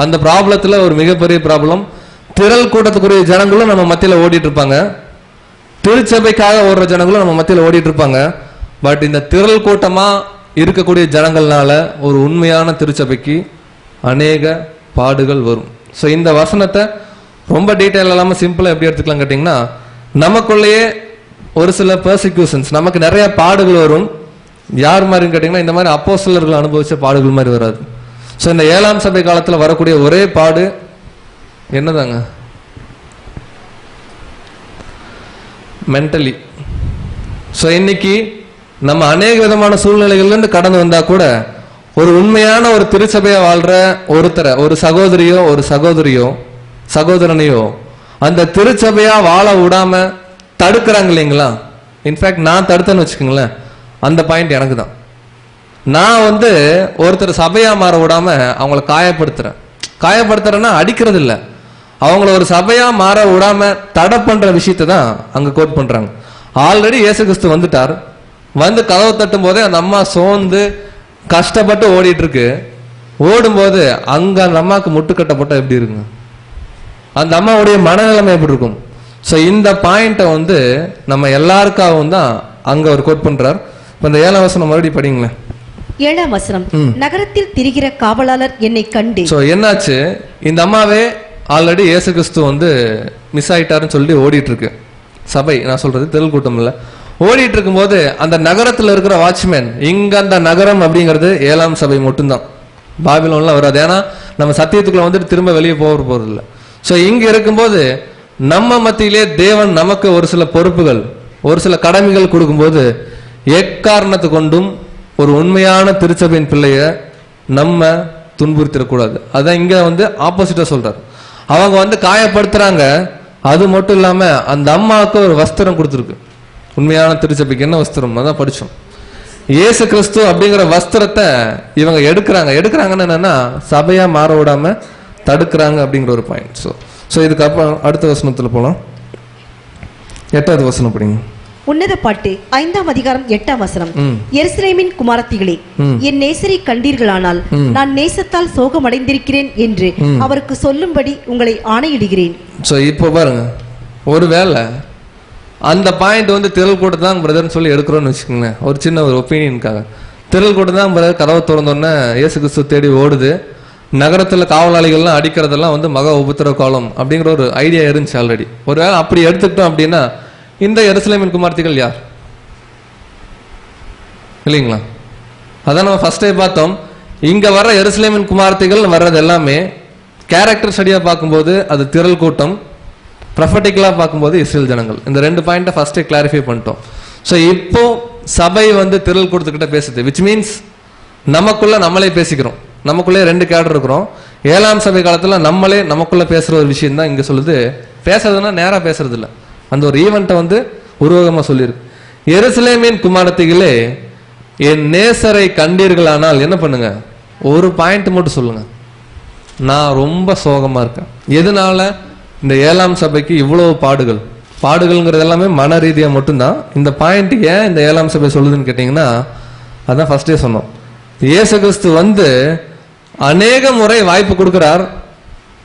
அந்த ப்ராப்ளத்துல ஒரு மிகப்பெரிய ப்ராப்ளம், திரள் கூட்டத்துக்குரிய ஜனங்களும் நம்ம மத்தியில ஓடிட்டு இருப்பாங்க, திருச்சபைக்காக ஓடுற ஜனங்களும் நம்ம மத்தியில ஓடிட்டு இருப்பாங்க. பட் இந்த திரள் கூட்டமா இருக்கக்கூடிய ஜனங்கள்னால ஒரு உண்மையான திருச்சபைக்கு அநேக பாடுகள் வரும். ஸோ இந்த வசனத்தை ரொம்ப டீட்டெயில் இல்லாம சிம்பிளா எப்படி எடுத்துக்கலாம் கேட்டீங்கன்னா, நமக்குள்ளேயே ஒரு சில பெர்சிக்யூஷன்ஸ், நமக்கு நிறைய பாடுகள் வரும். யார் மாதிரின்னு கேட்டீங்கன்னா, இந்த மாதிரி அப்போஸ்தலர்கள் அனுபவிச்ச பாடுகள் மாதிரி வராது. ஸோ இந்த 7ஆம் சபை காலத்துல வரக்கூடிய ஒரே பாடு என்னதாங்க? மென்டலி. ஸோ இன்னைக்கு நம்ம அநேக விதமான சூழ்நிலைகள்ல இருந்து கடந்து வந்தா கூட ஒரு உண்மையான ஒரு திருச்சபையா வாழ்ற ஒருத்தரை, ஒரு சகோதரியோ சகோதரனையோ அந்த திருச்சபையா வாழ விடாம தடுக்கிறாங்க இல்லைங்களா? இன்ஃபேக்ட் நான் தடுத்தேன்னு வச்சுக்கோங்களேன், அந்த பாயிண்ட் எனக்கு தான். நான் வந்து ஒருத்தர் சபையா மாற விடாம அவங்கள காயப்படுத்துறேன்னா அடிக்கிறது இல்லை, அவங்கள ஒரு சபையா மாற விடாம தடை பண்ற விஷயத்தை தான் அங்க கோட் பண்றாங்க. ஆல்ரெடி இயேசு கிறிஸ்து வந்துட்டார், வந்து கதவை தட்டும் போதே அந்த அம்மா சோர்ந்து கஷ்டப்பட்டு ஓடிட்டு இருக்கு. ஓடும்போது அங்க அந்த அம்மாவுக்கு முட்டுக்கட்டை போட்டா எப்படி இருக்குங்க? அந்த அம்மாவுடைய மனநிலைமை எப்படி இருக்கும்? ஸோ இந்த பாயிண்ட்டை வந்து நம்ம எல்லாருக்காகவும் தான் அங்க அவர் கோட் பண்றார். இப்போ இந்த 7ஆம் வசனம் மறுபடியும் படிங்களேன். 7ஆம் வசனம், நகரத்தில் திரிகிற காவலாளர் என்னை கண்டு. ஸோ என்னாச்சு, இந்த அம்மாவே ஆல்ரெடி இயேசு கிறிஸ்து வந்து மிஸ் ஆயிட்டாருன்னு சொல்லி ஓடிட்டு இருக்கு சபை. நான் சொல்றது தெருள் கூட்டம் இல்ல, ஓடிட்டு இருக்கும்போது அந்த நகரத்தில் இருக்கிற வாட்ச்மேன், இங்க அந்த நகரம் அப்படிங்கிறது 7ஆம் சபை மட்டும்தான், பாபிலோன்லாம் வராது. ஏன்னா நம்ம சத்தியத்துக்குள்ள வந்துட்டு திரும்ப வெளியே போறது இல்லை. ஸோ இங்க இருக்கும்போது நம்ம மத்தியிலே தேவன் நமக்கு ஒரு சில பொறுப்புகள், ஒரு சில கடமைகள் கொடுக்கும்போது எக்காரணத்து கொண்டும் ஒரு உண்மையான திருச்சபையின் பிள்ளைய நம்ம துன்புறுத்திடக்கூடாது. அதான் இங்க வந்து ஆப்போசிட்டா சொல்றாரு. அவங்க வந்து காயப்படுத்துறாங்க, அது மட்டும் இல்லாம அந்த அம்மாவுக்கு ஒரு வஸ்திரம் கொடுத்துருக்கு. உண்மையான திருச்சபைக்கு என்ன வஸ்திரம், அதான் படிச்சோம். இயேசு கிறிஸ்து அப்படிங்கிற வஸ்திரத்தை இவங்க எடுக்கிறாங்கன்னு என்னன்னா சபையா மாற விடாம தடுக்கிறாங்க அப்படிங்கிற ஒரு பாயிண்ட். ஸோ இதுக்கு அப்புறம் அடுத்த வசனத்துல போலாம். 8வது வசனம் படிங்க. உன்னத பாட்டு 5ஆம் அதிகாரம் 8ஆம் வசனம், எருசலேமின் குமாரத்திகளே, என் நேசரை கண்டீர்களானால் நான் நேசத்தால் சோகமடைந்திருக்கிறேன் என்று அவருக்கு சொல்லும்படி உங்களை ஆணையிடுகிறேன். ஸோ இப்போ பாருங்க, ஒருவேளை அந்த பாயிண்ட் வந்து திரள் கூட தான் பிரதர்னு சொல்லி எடுக்கிறோன்னு வச்சுக்கோங்களேன், ஒரு சின்ன ஒரு ஒப்பீனியனுக்காக. திரள் கூட தான் பிரதர் கதவை திறந்தோன்னே இயேசு கிறிஸ்து தேடி ஓடுது, நகரத்தில் காவலாளிகள்லாம் அடிக்கிறதெல்லாம் வந்து மகா உபத்திரவ காலம் அப்படிங்கிற ஒரு ஐடியா இருந்துச்சு ஆல்ரெடி. ஒருவேளை அப்படி எடுத்துக்கிட்டோம் அப்படின்னா இந்த எருசலேமின் குமார்த்திகள் யார் இல்லைங்களா? அதான் நம்ம ஃபர்ஸ்டே பார்த்தோம். இங்க வர எருசலேமின் குமார்த்திகள் வர்றது எல்லாமே கேரக்டர் ஸ்டடியா பார்க்கும்போது அது திரள் கூட்டம், ப்ரொஃபட்டிக்கலா பார்க்கும்போது இஸ்ரேல் ஜனங்கள். இந்த 2 பாயிண்ட்டை ஃபர்ஸ்டே கிளாரிஃபை பண்ணிட்டோம். ஸோ இப்போ சபை வந்து திரள் கூட்டத்துக்கிட்ட பேசுது, விச் மீன்ஸ் நமக்குள்ள நம்மளே பேசிக்கிறோம். நமக்குள்ளே 2 கேடர் இருக்கிறோம். 7ஆம் சபை காலத்துல நம்மளே நமக்குள்ள பேசுற ஒரு விஷயம் தான் இங்க சொல்லுது. பேசுறதுன்னா நேரா பேசுறது இல்லை, அந்த ஒரு ஈவெண்ட்டை வந்து உருவகமா சொல்லியிருக்கு. எருசலேமின் குமாரத்திகளே, என் நேசரை கண்டீர்களானால் என்ன பண்ணுங்க, ஒரு பாயிண்ட் மட்டும் சொல்லுங்க, நான் ரொம்ப சோகமா இருக்கேன். எதனால இந்த 7ஆம் சபைக்கு இவ்வளவு பாடுகள்ங்கிறது எல்லாமே மன ரீதியா மட்டும்தான். இந்த பாயிண்ட் ஏன் இந்த 7ஆம் சபை சொல்லுதுன்னு கேட்டீங்கன்னா, அதான் ஃபர்ஸ்டே சொன்னோம். இயேசு கிறிஸ்து வந்து அநேக முறை வாய்ப்பு கொடுக்கிறார்,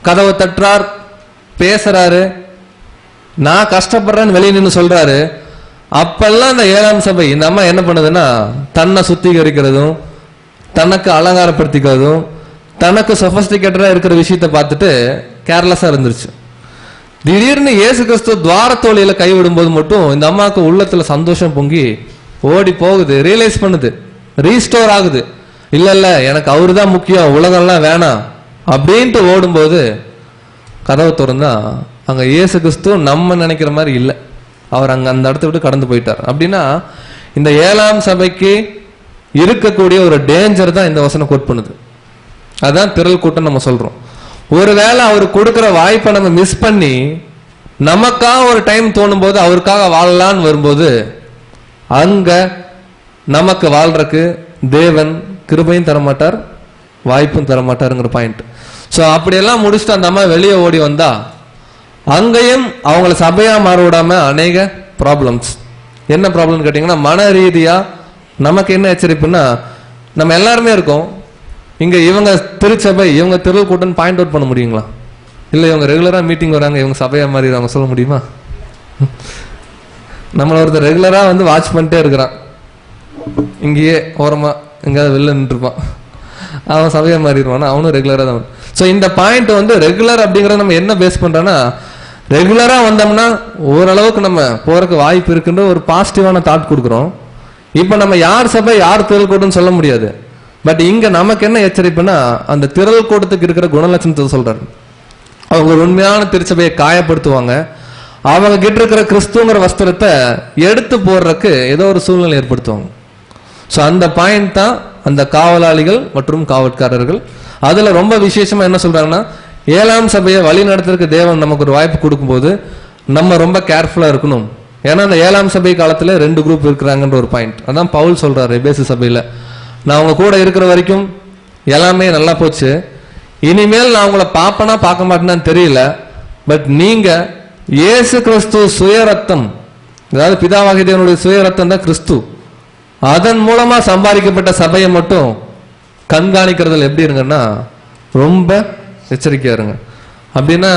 கதவை தட்டுறார், பேசுறாரு, நான் கஷ்டப்படுறேன்னு வெளியே நின்று சொல்றாரு. அப்பெல்லாம் இந்த 7ஆம் சபை, இந்த அம்மா என்ன பண்ணுதுன்னா தன்னை சுத்திகரிக்கிறதும் தனக்கு அலங்காரப்படுத்திக்கிறதும் தனக்கு சொபஸ்டிகேட்டடா இருக்கிற விஷயத்தை பார்த்துட்டு கேர்லெஸ்ஸா இருந்துருச்சு. திடீர்னு இயேசு கிறிஸ்து துவாரத்தோழியில கைவிடும்போது மட்டும் இந்த அம்மாவுக்கு உள்ளத்துல சந்தோஷம் பொங்கி ஓடி போகுது, ரியலைஸ் பண்ணுது, ரீஸ்டோர் ஆகுது. இல்ல எனக்கு அவரு தான் முக்கியம், உலகம்லாம் வேணாம் அப்படின்ட்டு ஓடும்போது கதவை திறந்தா அங்க இயேசு கிறிஸ்து நம்ம நினைக்கிற மாதிரி இல்லை, அவர் அங்க அந்த இடத்த விட்டு கடந்து போயிட்டார். அப்படின்னா இந்த 7ஆம் சபைக்கு இருக்கக்கூடிய ஒரு டேஞ்சர் தான் இந்த வசனம் கோட் பண்ணுது. அதான் திரள் கூட்டம் நம்ம சொல்றோம். ஒருவேளை அவர் கொடுக்கிற வாய்ப்பை நம்ம மிஸ் பண்ணி நமக்காக ஒரு டைம் தோணும் போது அவருக்காக வாழலான்னு வரும்போது அங்க நமக்கு வாழ்றதுக்கு தேவன் கிருபையும் தரமாட்டார், வாய்ப்பும் தரமாட்டாருங்கிற பாயிண்ட். ஸோ அப்படியெல்லாம் முடிச்சுட்டு அந்த அம்மா வெளியே ஓடி வந்தா அங்கேயும் அவங்கள சபையா மாற விடாம அநேக ப்ராப்ளம்ஸ். என்ன ப்ராப்ளம் கேட்டீங்கன்னா, மன ரீதியா நமக்கு என்ன எச்சரிப்புன்னா, நம்ம எல்லாருமே இருக்கோம் இங்க, இவங்க திருச்சபை இவங்க திரள் கூட்டம் பாயிண்ட் அவுட் பண்ண முடியுங்களா? இல்ல இவங்க ரெகுலரா மீட்டிங் வராங்க இவங்க சபையா மாறிடுறாங்க சொல்ல முடியுமா? நம்மள ஒருத்தர் ரெகுலரா வந்து வாட்ச் பண்ணிட்டே இருக்கிறான், இங்கேயே ஓரமா எங்கேயாவது வெளில நின்றுப்பான், அவன் சபையா மாறிடுவான், அவனும் ரெகுலரா தான். ஸோ இந்த பாயிண்ட் வந்து ரெகுலர் அப்படிங்கறத நம்ம என்ன பேஸ் பண்றோம்னா, ரெகுலரா வந்தோம்னா ஓரளவுக்கு நம்ம போறதுக்கு வாய்ப்பு இருக்குன்ற ஒரு பாசிட்டிவான தாட் கொடுக்குறோம். இப்ப நம்ம யார் சபை யார் திரள் கூட்டம்னு சொல்ல முடியாது. பட் இங்க நமக்கு என்ன எச்சரிப்புன்னா, அந்த திரள் கூட்டத்துக்கு இருக்கிற குணலட்சணத்தை சொல்றாரு. அவங்க ஒரு உண்மையான திருச்சபையை காயப்படுத்துவாங்க, அவங்க கிட்ட இருக்கிற கிறிஸ்துங்கிற வஸ்திரத்தை எடுத்து போடுறதுக்கு ஏதோ ஒரு சூழ்நிலை ஏற்படுத்துவாங்க. ஸோ அந்த பாயிண்ட் தான் அந்த காவலாளிகள் மற்றும் காவல்காரர்கள். அதுல ரொம்ப விசேஷமா என்ன சொல்றாங்கன்னா, 7ஆம் சபையை வழி நடத்துறதுக்கு தேவன் நமக்கு ஒரு வாய்ப்பு கொடுக்கும்போது நம்ம ரொம்ப கேர்ஃபுல்லா இருக்கணும். ஏன்னா அந்த 7ஆம் சபை காலத்துல 2 குரூப் இருக்கிறாங்கன்ற ஒரு பாயிண்ட். அதான் பவுல் சொல்றாரு எபேசு சபையில, நான் அவங்க கூட இருக்கிற வரைக்கும் எல்லாமே நல்லா போச்சு, இனிமேல் நான் உங்களை பார்ப்பனா பார்க்க மாட்டேன்னு தெரியல, பட் நீங்க இயேசு கிறிஸ்து சுய ரத்தம், அதாவது பிதாவாகிய தேவனுடைய சுய ரத்தம் தான் கிறிஸ்து, அதன் மூலமா சம்பாதிக்கப்பட்ட சபையை மட்டும் கண்காணிக்கிறதுல எப்படி இருங்கன்னா ரொம்ப எச்சரிக்கையா இருங்க. அப்படின்னா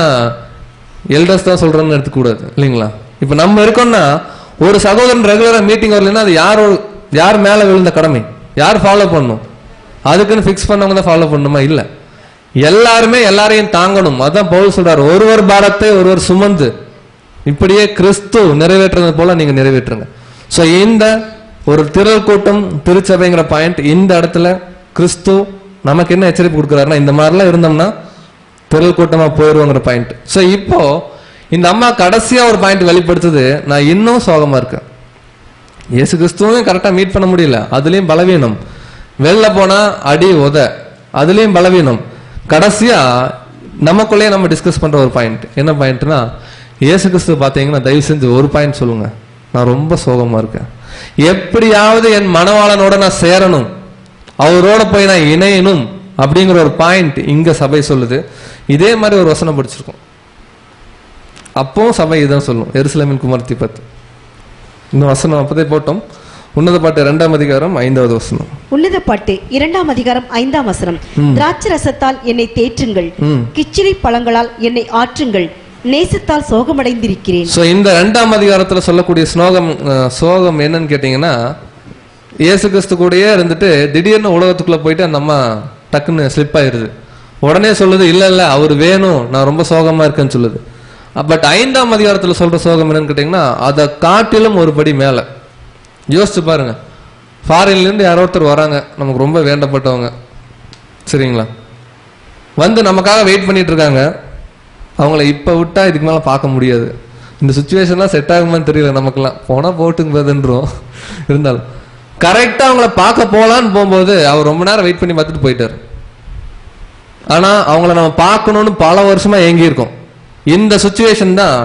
எல்டர்ஸ் தான் சொல்றேன்னு எடுத்துக்கூடாது இல்லைங்களா. இப்போ நம்ம இருக்கோம்னா ஒரு சகோதரன் ரெகுலரா மீட்டிங் வரலன்னா அது யார் மேல விழுந்த கடமை, யார் ஃபாலோ பண்ணணும்? அதுக்குன்னு ஃபிக்ஸ் பண்ணவங்க தான் ஃபாலோ பண்ணணுமா? இல்லை, எல்லாருமே எல்லாரையும் தாங்கணும். அதான் பவுல் சொல்றாரு, ஒருவர் பாரத்தை ஒருவர் சுமந்து இப்படியே கிறிஸ்து நிறைவேற்றுறது போல நீங்க நிறைவேற்றுங்க. ஸோ இந்த ஒரு திரள் கூட்டம் திருச்சபைங்கிற பாயிண்ட், இந்த இடத்துல கிறிஸ்து நமக்கு என்ன எச்சரிப்பு கொடுக்குறாருன்னா, இந்த மாதிரிலாம் இருந்தோம்னா திரள் கூட்டமா போயிடுவோங்கிற பாயிண்ட். ஸோ இப்போ இந்த அம்மா கடைசியா ஒரு பாயிண்ட் வெளிப்படுத்துது, நான் இன்னும் சோகமா இருக்கேன். இயேசு கிறிஸ்துவையும் கரெக்டா மீட் பண்ண முடியல, அதுலயும் பலவீனம். வெளில போனா அடி உத, அதுலயும் பலவீனம். கடைசியா நமக்குள்ளேயே நம்ம டிஸ்கஸ் பண்ற ஒரு பாயிண்ட் என்ன பாயிண்ட்னா, இயேசு கிறிஸ்து பாத்தீங்கன்னா தயவு செஞ்சு ஒரு பாயிண்ட் சொல்லுங்க, நான் ரொம்ப சோகமா இருக்கேன், எப்படியாவது என் மணவாளனோட நான் சேரணும், அவரோட போய் நான் இணையணும் அப்படிங்கிற ஒரு பாயிண்ட் இங்க சபை சொல்லுது. இதே மாதிரி ஒரு வசனம் படிச்சிருக்கோம், அப்போ சபை இதான் சொல்லும், எருசலேமின் குமாரத்தி பத்து. இந்த வசனம் அப்பதே போட்டோம். உன்னத பாட்டு 2ஆம் அதிகாரம் 5வது வசனம். உன்னத பாட்டு 2ஆம் அதிகாரம் 5ஆம் வசனம். திராட்சை ரசத்தால் என்னை தேற்றுங்கள், கிச்சிலி பழங்களால் என்னை ஆற்றுங்கள், நேசத்தால் சோகமடைந்திருக்கிறேன். சோ இந்த 2ஆம் அதிகாரத்துல சொல்லக்கூடிய சோகம் என்னன்னு கேட்டீங்கன்னா, இயேசு கிறிஸ்து கூடயே இருந்துட்டு திடீர்னு உலகத்துக்குள்ள போயிட்டு அந்த அம்மா டக்குன்னு ஸ்லிப் ஆயிருது. உடனே சொல்லுது, இல்ல இல்ல அவர் வேணும், நான் ரொம்ப சோகமா இருக்கேன்னு சொல்லுது. பட் 5ஆம் அதிகாரத்துல சொல்ற சோகம் என்னன்னு கேட்டீங்கன்னா, அதை காட்டிலும் ஒரு படி மேல. யோசிச்சு பாருங்க, ஃபாரின்ல இருந்து யாரோ ஒருத்தர் வராங்க, நமக்கு ரொம்ப வேண்டப்பட்டவங்க, சரிங்களா, வந்து நமக்காக வெயிட் பண்ணிட்டு இருக்காங்க. அவங்கள இப்ப விட்டா இதுக்கு மேல பார்க்க முடியாது. இந்த சுச்சுவேஷன்லாம் செட் ஆகுமான்னு தெரியல நமக்குலாம், போனா போட்டுங்க போதுன்றோம். இருந்தாலும் கரெக்டா அவங்கள பார்க்க போலான்னு போகும்போது அவர் ரொம்ப நேரம் வெயிட் பண்ணி பார்த்துட்டு போயிட்டார். ஆனா அவங்கள நம்ம பார்க்கணும்னு பல வருஷமா ஏங்கி இருக்கோம். இந்த சுச்சுவேஷன் தான்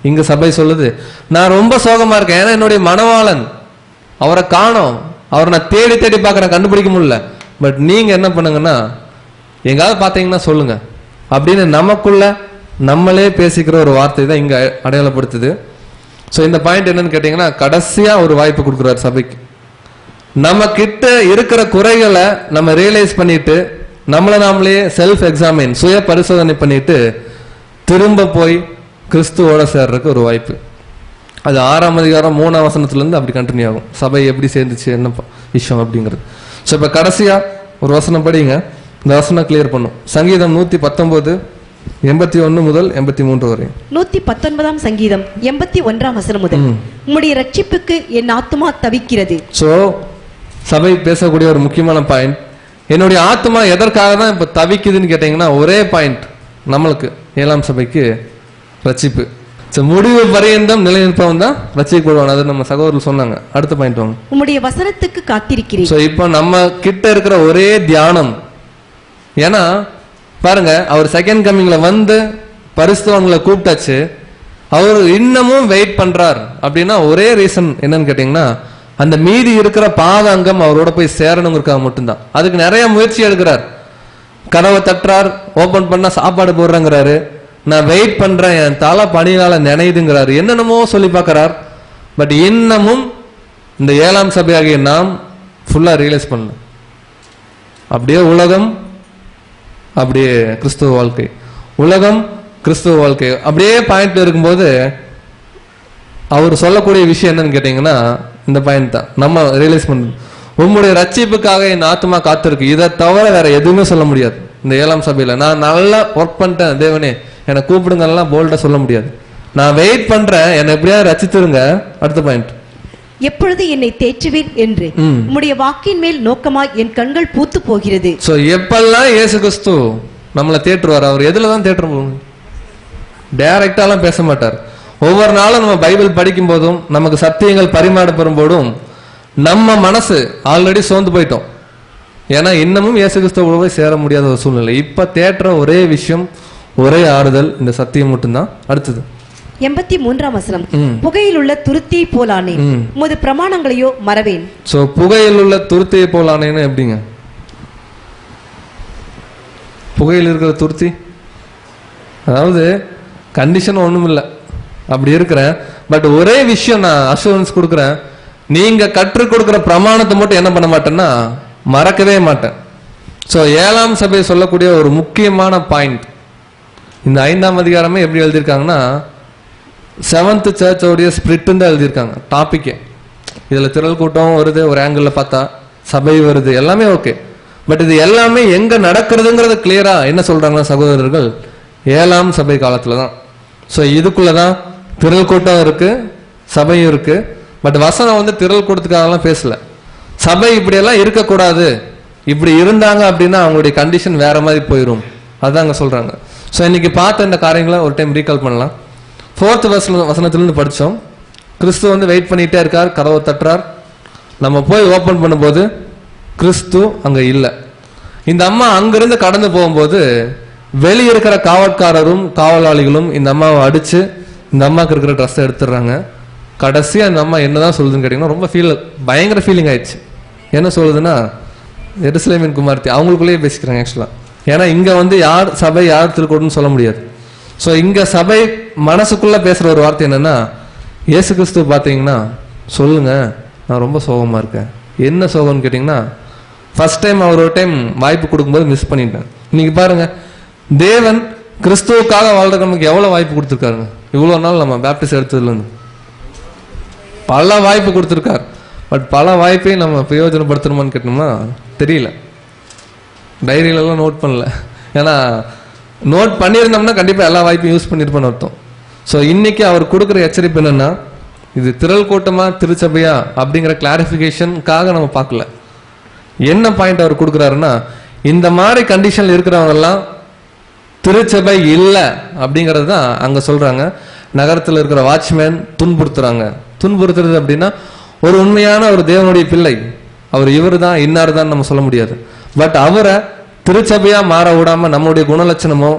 இங்க சபை சொல்லுது, நான் ரொம்ப சோகமா இருக்கேன், ஏன்னா என்னுடைய மணவாளன் அவரை காணோம், அவரை நான் தேடி தேடி பார்க்கறேன், கண்டுபிடிக்க முடியல. பட் நீங்க என்ன பண்ணுங்கன்னா, எங்காவது பார்த்தீங்கன்னா சொல்லுங்க அப்படின்னு நமக்குள்ள நம்மளே பேசிக்கிற ஒரு வார்த்தை தான் இங்க அடையாளப்படுத்துது. ஸோ இந்த பாயிண்ட் என்னன்னு கேட்டீங்கன்னா, கடைசியா ஒரு வாய்ப்பு கொடுக்குறாரு சபைக்கு. நம்ம கிட்ட இருக்கிற குறைகளை நம்ம ரியலைஸ் பண்ணிட்டு, நம்மளை நாமளே செல்ஃப் எக்ஸாமின், சுய பரிசோதனை பண்ணிட்டு திரும்ப போய் கிறிஸ்துவோட சேர்றதுக்கு ஒரு வாய்ப்பு. அது 6ஆம் அதிகாரம் 3ஆம் வசனத்துல இருந்து அப்படி கண்டினியூ ஆகும், சபை எப்படி சேர்ந்துச்சு என்ன விஷயம் அப்படிங்கிறது. ஸோ இப்போ கடைசியா ஒரு வசனம் படிங்க, இந்த வசனம் கிளியர் பண்ணும். சங்கீதம் 119 81 முதல் 83 வரை. 119ஆம் சங்கீதம் 81ஆம் வசனம் முதல். உம்முடைய ரட்சிப்புக்கு என் ஆத்துமா தவிக்கிறது. ஸோ சபை பேசக்கூடிய ஒரு முக்கியமான பாயிண்ட், என்னுடைய ஆத்மா எதற்காக தான் இப்ப தவிக்குதுன்னு கேட்டீங்கன்னா, ஒரே பாயிண்ட் நம்மளுக்கு 7ஆம் சபைக்கு ரட்சிப்பு. முடிவு பரியந்தம் நிலைநிற்பவன் தான் ரட்சிக்கப்படுவான். அது நம்ம சகோதரர்கள் சொன்னாங்க. அடுத்த பாயிண்ட் வாங்க. உம்முடைய வசனத்துக்கு காத்திருக்கிறேன். சோ இப்போ நம்ம கிட்ட இருக்கிற ஒரே தியானம், ஏன்னா பாருங்க, அவர் செகண்ட் கம்மிங்ல வந்து பரிசுத்தவான்களை கூப்பிட்டாச்சு, அவர் இன்னமும் வெயிட் பண்றார் அப்படின்னா ஒரே ரீசன் என்னன்னு கேட்டீங்கன்னா, அந்த மீதி இருக்கிற பாதாங்கம் அவரோட போய் சேரணுங்கிறதுக்காக மட்டும்தான். அதுக்கு நிறைய முயற்சி எடுக்கிறார். கதவை தட்டுறார், ஓபன் பண்ணா சாப்பாடு போடுறேங்கிறாரு, நான் வெயிட் பண்றேன், என் தலை பணியால நினைதுங்கிறாரு, என்னென்னமோ சொல்லி பார்க்கிறார். பட் இன்னமும் இந்த 7ஆம் சபையாகிய நாம் ஃபுல்லா ரியலைஸ் பண்ணல. அப்படியே உலகம், அப்படியே கிறிஸ்துவ வாழ்க்கை, உலகம் கிறிஸ்துவ வாழ்க்கை அப்படியே பாயிண்ட்ல இருக்கும்போது அவர் சொல்லக்கூடிய விஷயம் என்னன்னு கேட்டீங்கன்னா, இந்த பாயிண்ட் தான் நம்ம ரியலைஸ் பண்ணணும். உங்களுடைய ரட்சிப்புக்காக என் ஆத்மா காத்திருக்கு, இதை தவிர வேற எதுவுமே சொல்ல முடியாது. இந்த 7ஆம் சபையில நான் நல்லா ஒர்க் பண்ணிட்டேன், தேவனே என்னை கூப்பிடுங்கலாம் போல்டா சொல்ல முடியாது. நான் வெயிட் பண்றேன், என்னை எப்படியாவது ரட்சித்துருங்க. அடுத்த பாயிண்ட், எப்பொழுது என்னை தேற்றுவீர் என்று உம்முடைய வாக்கின் மேல் நோக்கமாய் என் கண்கள் பூத்து போகிறது. சோ எப்பெல்லாம் இயேசு கிறிஸ்து நம்மளை தேற்றுவார், அவர் எதுலதான் தேற்ற போகும், டைரக்டாலாம் பேச மாட்டார். ஒவ்வொரு நாளும் நம்ம பைபிள் படிக்கும் போதும் நமக்கு சத்தியங்கள் பரிமாறப்படும் போதும் நம்ம மனசு ஆல்ரெடி சோர்ந்து போயிட்டோம். ஏன்னா இன்னமும் இயேசு கிறிஸ்துவோட போய் சேர முடியாத ஒரு சூழ்நிலை. இப்ப தேற்ற ஒரே விஷயம், ஒரே ஆறுதல் இந்த சத்தியம் மட்டும்தான். அடுத்தது 83ஆம் வசனம். புகையில் உள்ள துருத்தியை போலானேன், உமது பிரமாணங்களையோ மறவேன். சோ புகையில் உள்ள துருத்தியை போலானேன்னு எப்படிங்க? புகையில் இருக்கிற துருத்தி, அதாவது கண்டிஷன் ஒண்ணும் இல்லை, அப்படி இருக்கிறேன். பட் ஒரே விஷயம் நான் அஷூரன்ஸ் கொடுக்குறேன், நீங்க கற்றுக் கொடுக்குற பிரமாணத்தை மட்டும் என்ன பண்ண மாட்டேன்னா மறக்கவே மாட்டேன். ஸோ 7ஆம் சபையை சொல்லக்கூடிய ஒரு முக்கியமான பாயிண்ட், இந்த 5ஆம் அதிகாரமே எப்படி எழுதியிருக்காங்கன்னா 7th சர்ச்சோடைய ஸ்பிரிட்னு தான் எழுதியிருக்காங்க டாபிக்கே. இதில் திரள் கூட்டம் வருது, ஒரு ஆங்கிளில் பார்த்தா சபை வருது, எல்லாமே ஓகே. பட் இது எல்லாமே எங்க நடக்கிறதுங்கிறத கிளியரா என்ன சொல்றாங்கன்னா சகோதரர்கள், 7ஆம் சபை காலத்துல தான். ஸோ இதுக்குள்ளதான் திரள் கூட்டம் இருக்கு, சபையும் இருக்கு. பட் வசனம் வந்து திரள் கூட்டத்துக்காகலாம் பேசல. சபை இப்படியெல்லாம் இருக்கக்கூடாது, இப்படி இருந்தாங்க அப்படின்னா அவங்களுடைய கண்டிஷன் வேற மாதிரி போயிடும், அதான் அங்க சொல்றாங்க. ஸோ இன்னைக்கு பார்த்த இந்த காரியங்களை ஒரு டைம் ரீகால் பண்ணலாம். 4th வசனத்திலிருந்து படித்தோம். கிறிஸ்து வந்து வெயிட் பண்ணிட்டே இருக்கார், கதவை தட்டுறார். நம்ம போய் ஓப்பன் பண்ணும்போது கிறிஸ்து அங்க இல்லை. இந்த அம்மா அங்கிருந்து கடந்து போகும்போது வெளியே இருக்கிற காவல்காரரும் காவலாளிகளும் இந்த அம்மாவை அடிச்சு இந்த அம்மாவுக்கு இருக்கிற ட்ரெஸ்ஸை எடுத்துடுறாங்க. கடைசியா அந்த அம்மா என்னதான் சொல்லுதுன்னு கேட்டீங்கன்னா ரொம்ப பயங்கர ஃபீலிங் ஆயிடுச்சு. என்ன சொல்லுதுன்னா, எருசலேமின் குமார்த்தி அவங்களுக்குள்ளேயே பேசிக்கிறாங்க ஆக்சுவலா. ஏன்னா இங்க வந்து யார் சபை யார் திருக்கூடன்னு சொல்ல முடியாது. ஸோ இங்க சபை மனசுக்குள்ள பேசுற ஒரு வார்த்தை என்னன்னா, இயேசு கிறிஸ்து பார்த்தீங்கன்னா சொல்லுங்க நான் ரொம்ப சோகமா இருக்கேன். என்ன சோகம்னு கேட்டீங்கன்னா, ஃபர்ஸ்ட் டைம் அவர் ஒரு டைம் வாய்ப்பு கொடுக்கும்போது மிஸ் பண்ணிட்டேன். இன்னைக்கு பாருங்க, தேவன் கிறிஸ்துவுக்காக வாழ்ற நமக்கு எவ்வளவு வாய்ப்பு கொடுத்துருக்காருங்க. இவ்வளவு நாள் நம்ம பேப்டிஸ்ட் எடுத்ததுல இருந்து பல வாய்ப்பு கொடுத்துருக்காரு. பட் பல வாய்ப்பையும் நம்ம பிரயோஜனப்படுத்தணுமான்னு கேட்டோம்னா தெரியல. டைரியிலலாம் நோட் பண்ணல. ஏன்னா நோட் பண்ணியிருந்தோம்னா கண்டிப்பாக எல்லா வாய்ப்பையும் யூஸ் பண்ணியிருப்போன்னு அர்த்தம். ஸோ இன்னைக்கு அவர் கொடுக்குற எச்சரிப்பு என்னன்னா, இது திரள் கூட்டமா திருச்சபையா அப்படிங்கிற கிளாரிஃபிகேஷனுக்காக நம்ம பார்க்கல. என்ன பாயிண்ட் அவர் கொடுக்குறாருன்னா, இந்த மாதிரி கண்டிஷன்ல இருக்கிறவங்க எல்லாம் திருச்சபை இல்லை அப்படிங்கிறது தான் அங்க சொல்றாங்க. நகரத்தில் இருக்கிற வாட்ச்மேன் துன்புறுத்துறாங்க. துன்புறுத்துறது அப்படின்னா, ஒரு உண்மையான ஒரு தேவனுடைய பிள்ளை அவர் இவர் தான் இன்னார் தான் நம்ம சொல்ல முடியாது. பட் அவரை திருச்சபையா மாற விடாம நம்முடைய குணலட்சணமோ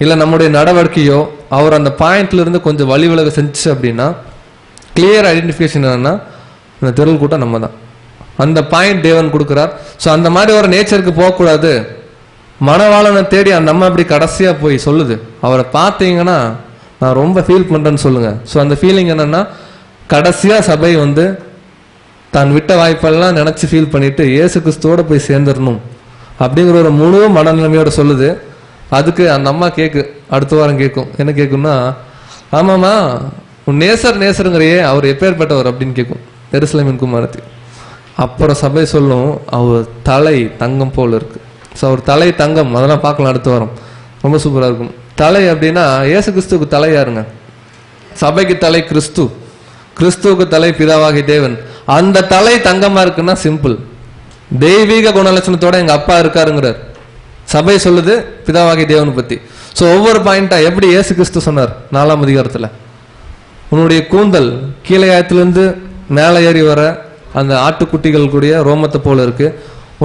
இல்லை நம்முடைய நடவடிக்கையோ அவர் அந்த பாயிண்ட்ல இருந்து கொஞ்சம் வழி விலக செஞ்சு அப்படின்னா கிளியர் ஐடென்டிஃபிகேஷன் என்னன்னா, இந்த திரள் கூட்டம் நம்ம தான். அந்த பாயிண்ட் தேவன் கொடுக்குறார். ஸோ அந்த மாதிரி ஒரு நேச்சருக்கு போகக்கூடாது. மனவாளனை தேடி அந்த அம்மா அப்படி கடைசியா போய் சொல்லுது, அவரை பார்த்தீங்கன்னா நான் ரொம்ப ஃபீல் பண்றேன்னு சொல்லுங்க. ஸோ அந்த ஃபீலிங் என்னன்னா, கடைசியா சபை வந்து தான் விட்ட வாய்ப்பெல்லாம் நினைச்சு ஃபீல் பண்ணிட்டு இயேசு கிறிஸ்துவோட போய் சேர்ந்துடணும் அப்படிங்கிற ஒரு முழு மனநிலைமையோட சொல்லுது. அதுக்கு அந்த அம்மா அடுத்த வாரம் கேட்கும். என்ன கேட்கும்னா, ஆமாம்மா உன் நேசருங்கிறையே அவர் எப்பேற்பட்டவர் அப்படின்னு கேட்கும் எருசலேமின் குமாரத்தி. அப்புறம் சபை சொல்லும், அவர் தலை தங்கம் போல இருக்கு. ஸோ அவர் தலை தங்கம், அதெல்லாம் பார்க்கலாம் அடுத்த வாரம், ரொம்ப சூப்பராக இருக்கும். தலை அப்படின்னா இயேசு கிறிஸ்துவுக்கு தலை யாருங்க? சபைக்கு தலை கிறிஸ்து, கிறிஸ்துவுக்கு தலை பிதாவாகி தேவன். அந்த தலை தங்கமா இருக்குன்னா சிம்பிள், தெய்வீக குணலட்சணத்தோட எங்க அப்பா இருக்காருங்கிறார். சபை சொல்லுது பிதாவாகி தேவனை பத்தி. ஸோ ஒவ்வொரு பாயிண்டா எப்படி இயேசு கிறிஸ்து சொன்னார் 4ஆம் அதிகாரத்துல, உன்னுடைய கூந்தல் கீழையாயத்திலிருந்து மேலே ஏறி வர அந்த ஆட்டுக்குட்டிகள் கூடிய ரோமத்தை போல இருக்கு.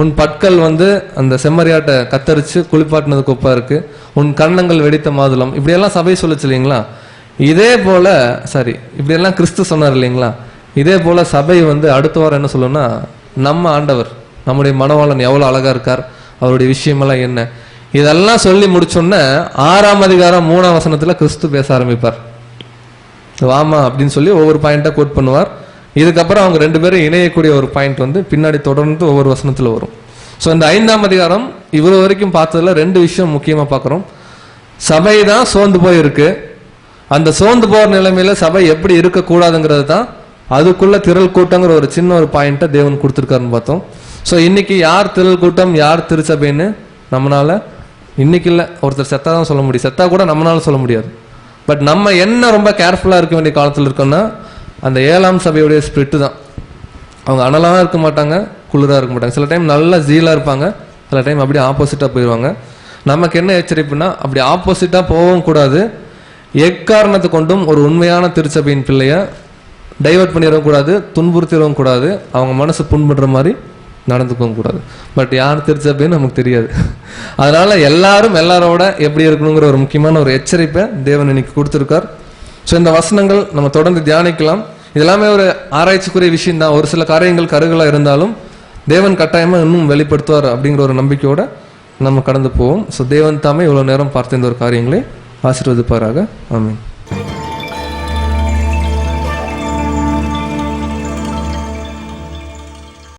உன் பற்கள் வந்து அந்த செம்மறியாட்டை கத்தரிச்சு குளிப்பாட்டினதுக்கு ஒப்பா இருக்கு. உன் கன்னங்கள் வெடித்த மாதுளம். இப்படியெல்லாம் சபை சொல்லுச்சு இல்லைங்களா? இதே போல இப்படியெல்லாம் கிறிஸ்து சொன்னார் இல்லைங்களா? இதே போல சபை வந்து அடுத்த வாரம் என்ன சொல்லணும்னா, நம்ம ஆண்டவர் நம்முடைய மனவாளன் எவ்வளவு அழகா இருக்கார், அவருடைய விஷயமெல்லாம் என்ன, இதெல்லாம் சொல்லி முடிச்சோன்னே 6ஆம் அதிகாரம் 3ஆம் வசனத்துல கிறிஸ்து பேச ஆரம்பிப்பார். வாமா அப்படின்னு சொல்லி ஒவ்வொரு பாயிண்டா கோட் பண்ணுவார். இதுக்கப்புறம் அவங்க 2 பேரும் இணையக்கூடிய ஒரு பாயிண்ட் வந்து பின்னாடி தொடர்ந்து ஒவ்வொரு வசனத்துல வரும். ஸோ இந்த 5ஆம் அதிகாரம் இவ்வளவு வரைக்கும் பார்த்ததுல 2 விஷயம் முக்கியமா பார்க்கிறோம். சபை தான் சோர்ந்து போயிருக்கு. அந்த சோர்ந்து போற நிலைமையில சபை எப்படி இருக்கக்கூடாதுங்கிறது தான் அதுக்குள்ள திரள் கூட்டங்கிற ஒரு சின்ன ஒரு பாயிண்ட்டை தேவன் கொடுத்துருக்காருன்னு பார்த்தோம். ஸோ இன்னைக்கு யார் திரள் கூட்டம் யார் திருச்சபைன்னு நம்மளால இன்னைக்கு இல்லை, ஒருத்தர் செத்தா தான் சொல்ல முடியும், செத்தா கூட நம்மளால சொல்ல முடியாது. பட் நம்ம என்ன ரொம்ப கேர்ஃபுல்லா இருக்க வேண்டிய காலத்தில் இருக்கோம்னா, அந்த 7ஆம் சபையுடைய ஸ்பிரிட்டு தான். அவங்க அனலாக இருக்க மாட்டாங்க, குளிராக இருக்க மாட்டாங்க. சில டைம் நல்லா ஜீலாக இருப்பாங்க, சில டைம் அப்படியே ஆப்போசிட்டாக போயிடுவாங்க. நமக்கு என்ன எச்சரிப்புனா, அப்படி ஆப்போசிட்டாக போகவும் கூடாது. எக்காரணத்தை கொண்டும் ஒரு உண்மையான திருச்சபையின் பிள்ளைய டைவர்ட் பண்ணிடவும் கூடாது, துன்புறுத்திடவும் கூடாது, அவங்க மனசு புண்படுற மாதிரி நடந்துக்கவும் கூடாது. பட் யார் திருச்சபைன்னு நமக்கு தெரியாது. அதனால எல்லாரும் எல்லாரோட எப்படி இருக்கணுங்கிற ஒரு முக்கியமான ஒரு எச்சரிப்பை தேவன் இன்னைக்கு கொடுத்துருக்கார். ஸோ இந்த வசனங்கள் நம்ம தொடர்ந்து தியானிக்கலாம். இதெல்லாமே ஒரு ஆராய்ச்சிக்குரிய விஷயம் தான். ஒரு சில காரியங்கள் கருகலாக இருந்தாலும் தேவன் கட்டாயமாக இன்னும் வெளிப்படுத்துவார் அப்படிங்கிற ஒரு நம்பிக்கையோட நம்ம கடந்து போவோம். ஸோ தேவன் தாமே இவ்வளோ நேரம் பார்த்த இந்த ஒரு காரியங்களை ஆசீர்வதிப்பாராக. ஆமென்.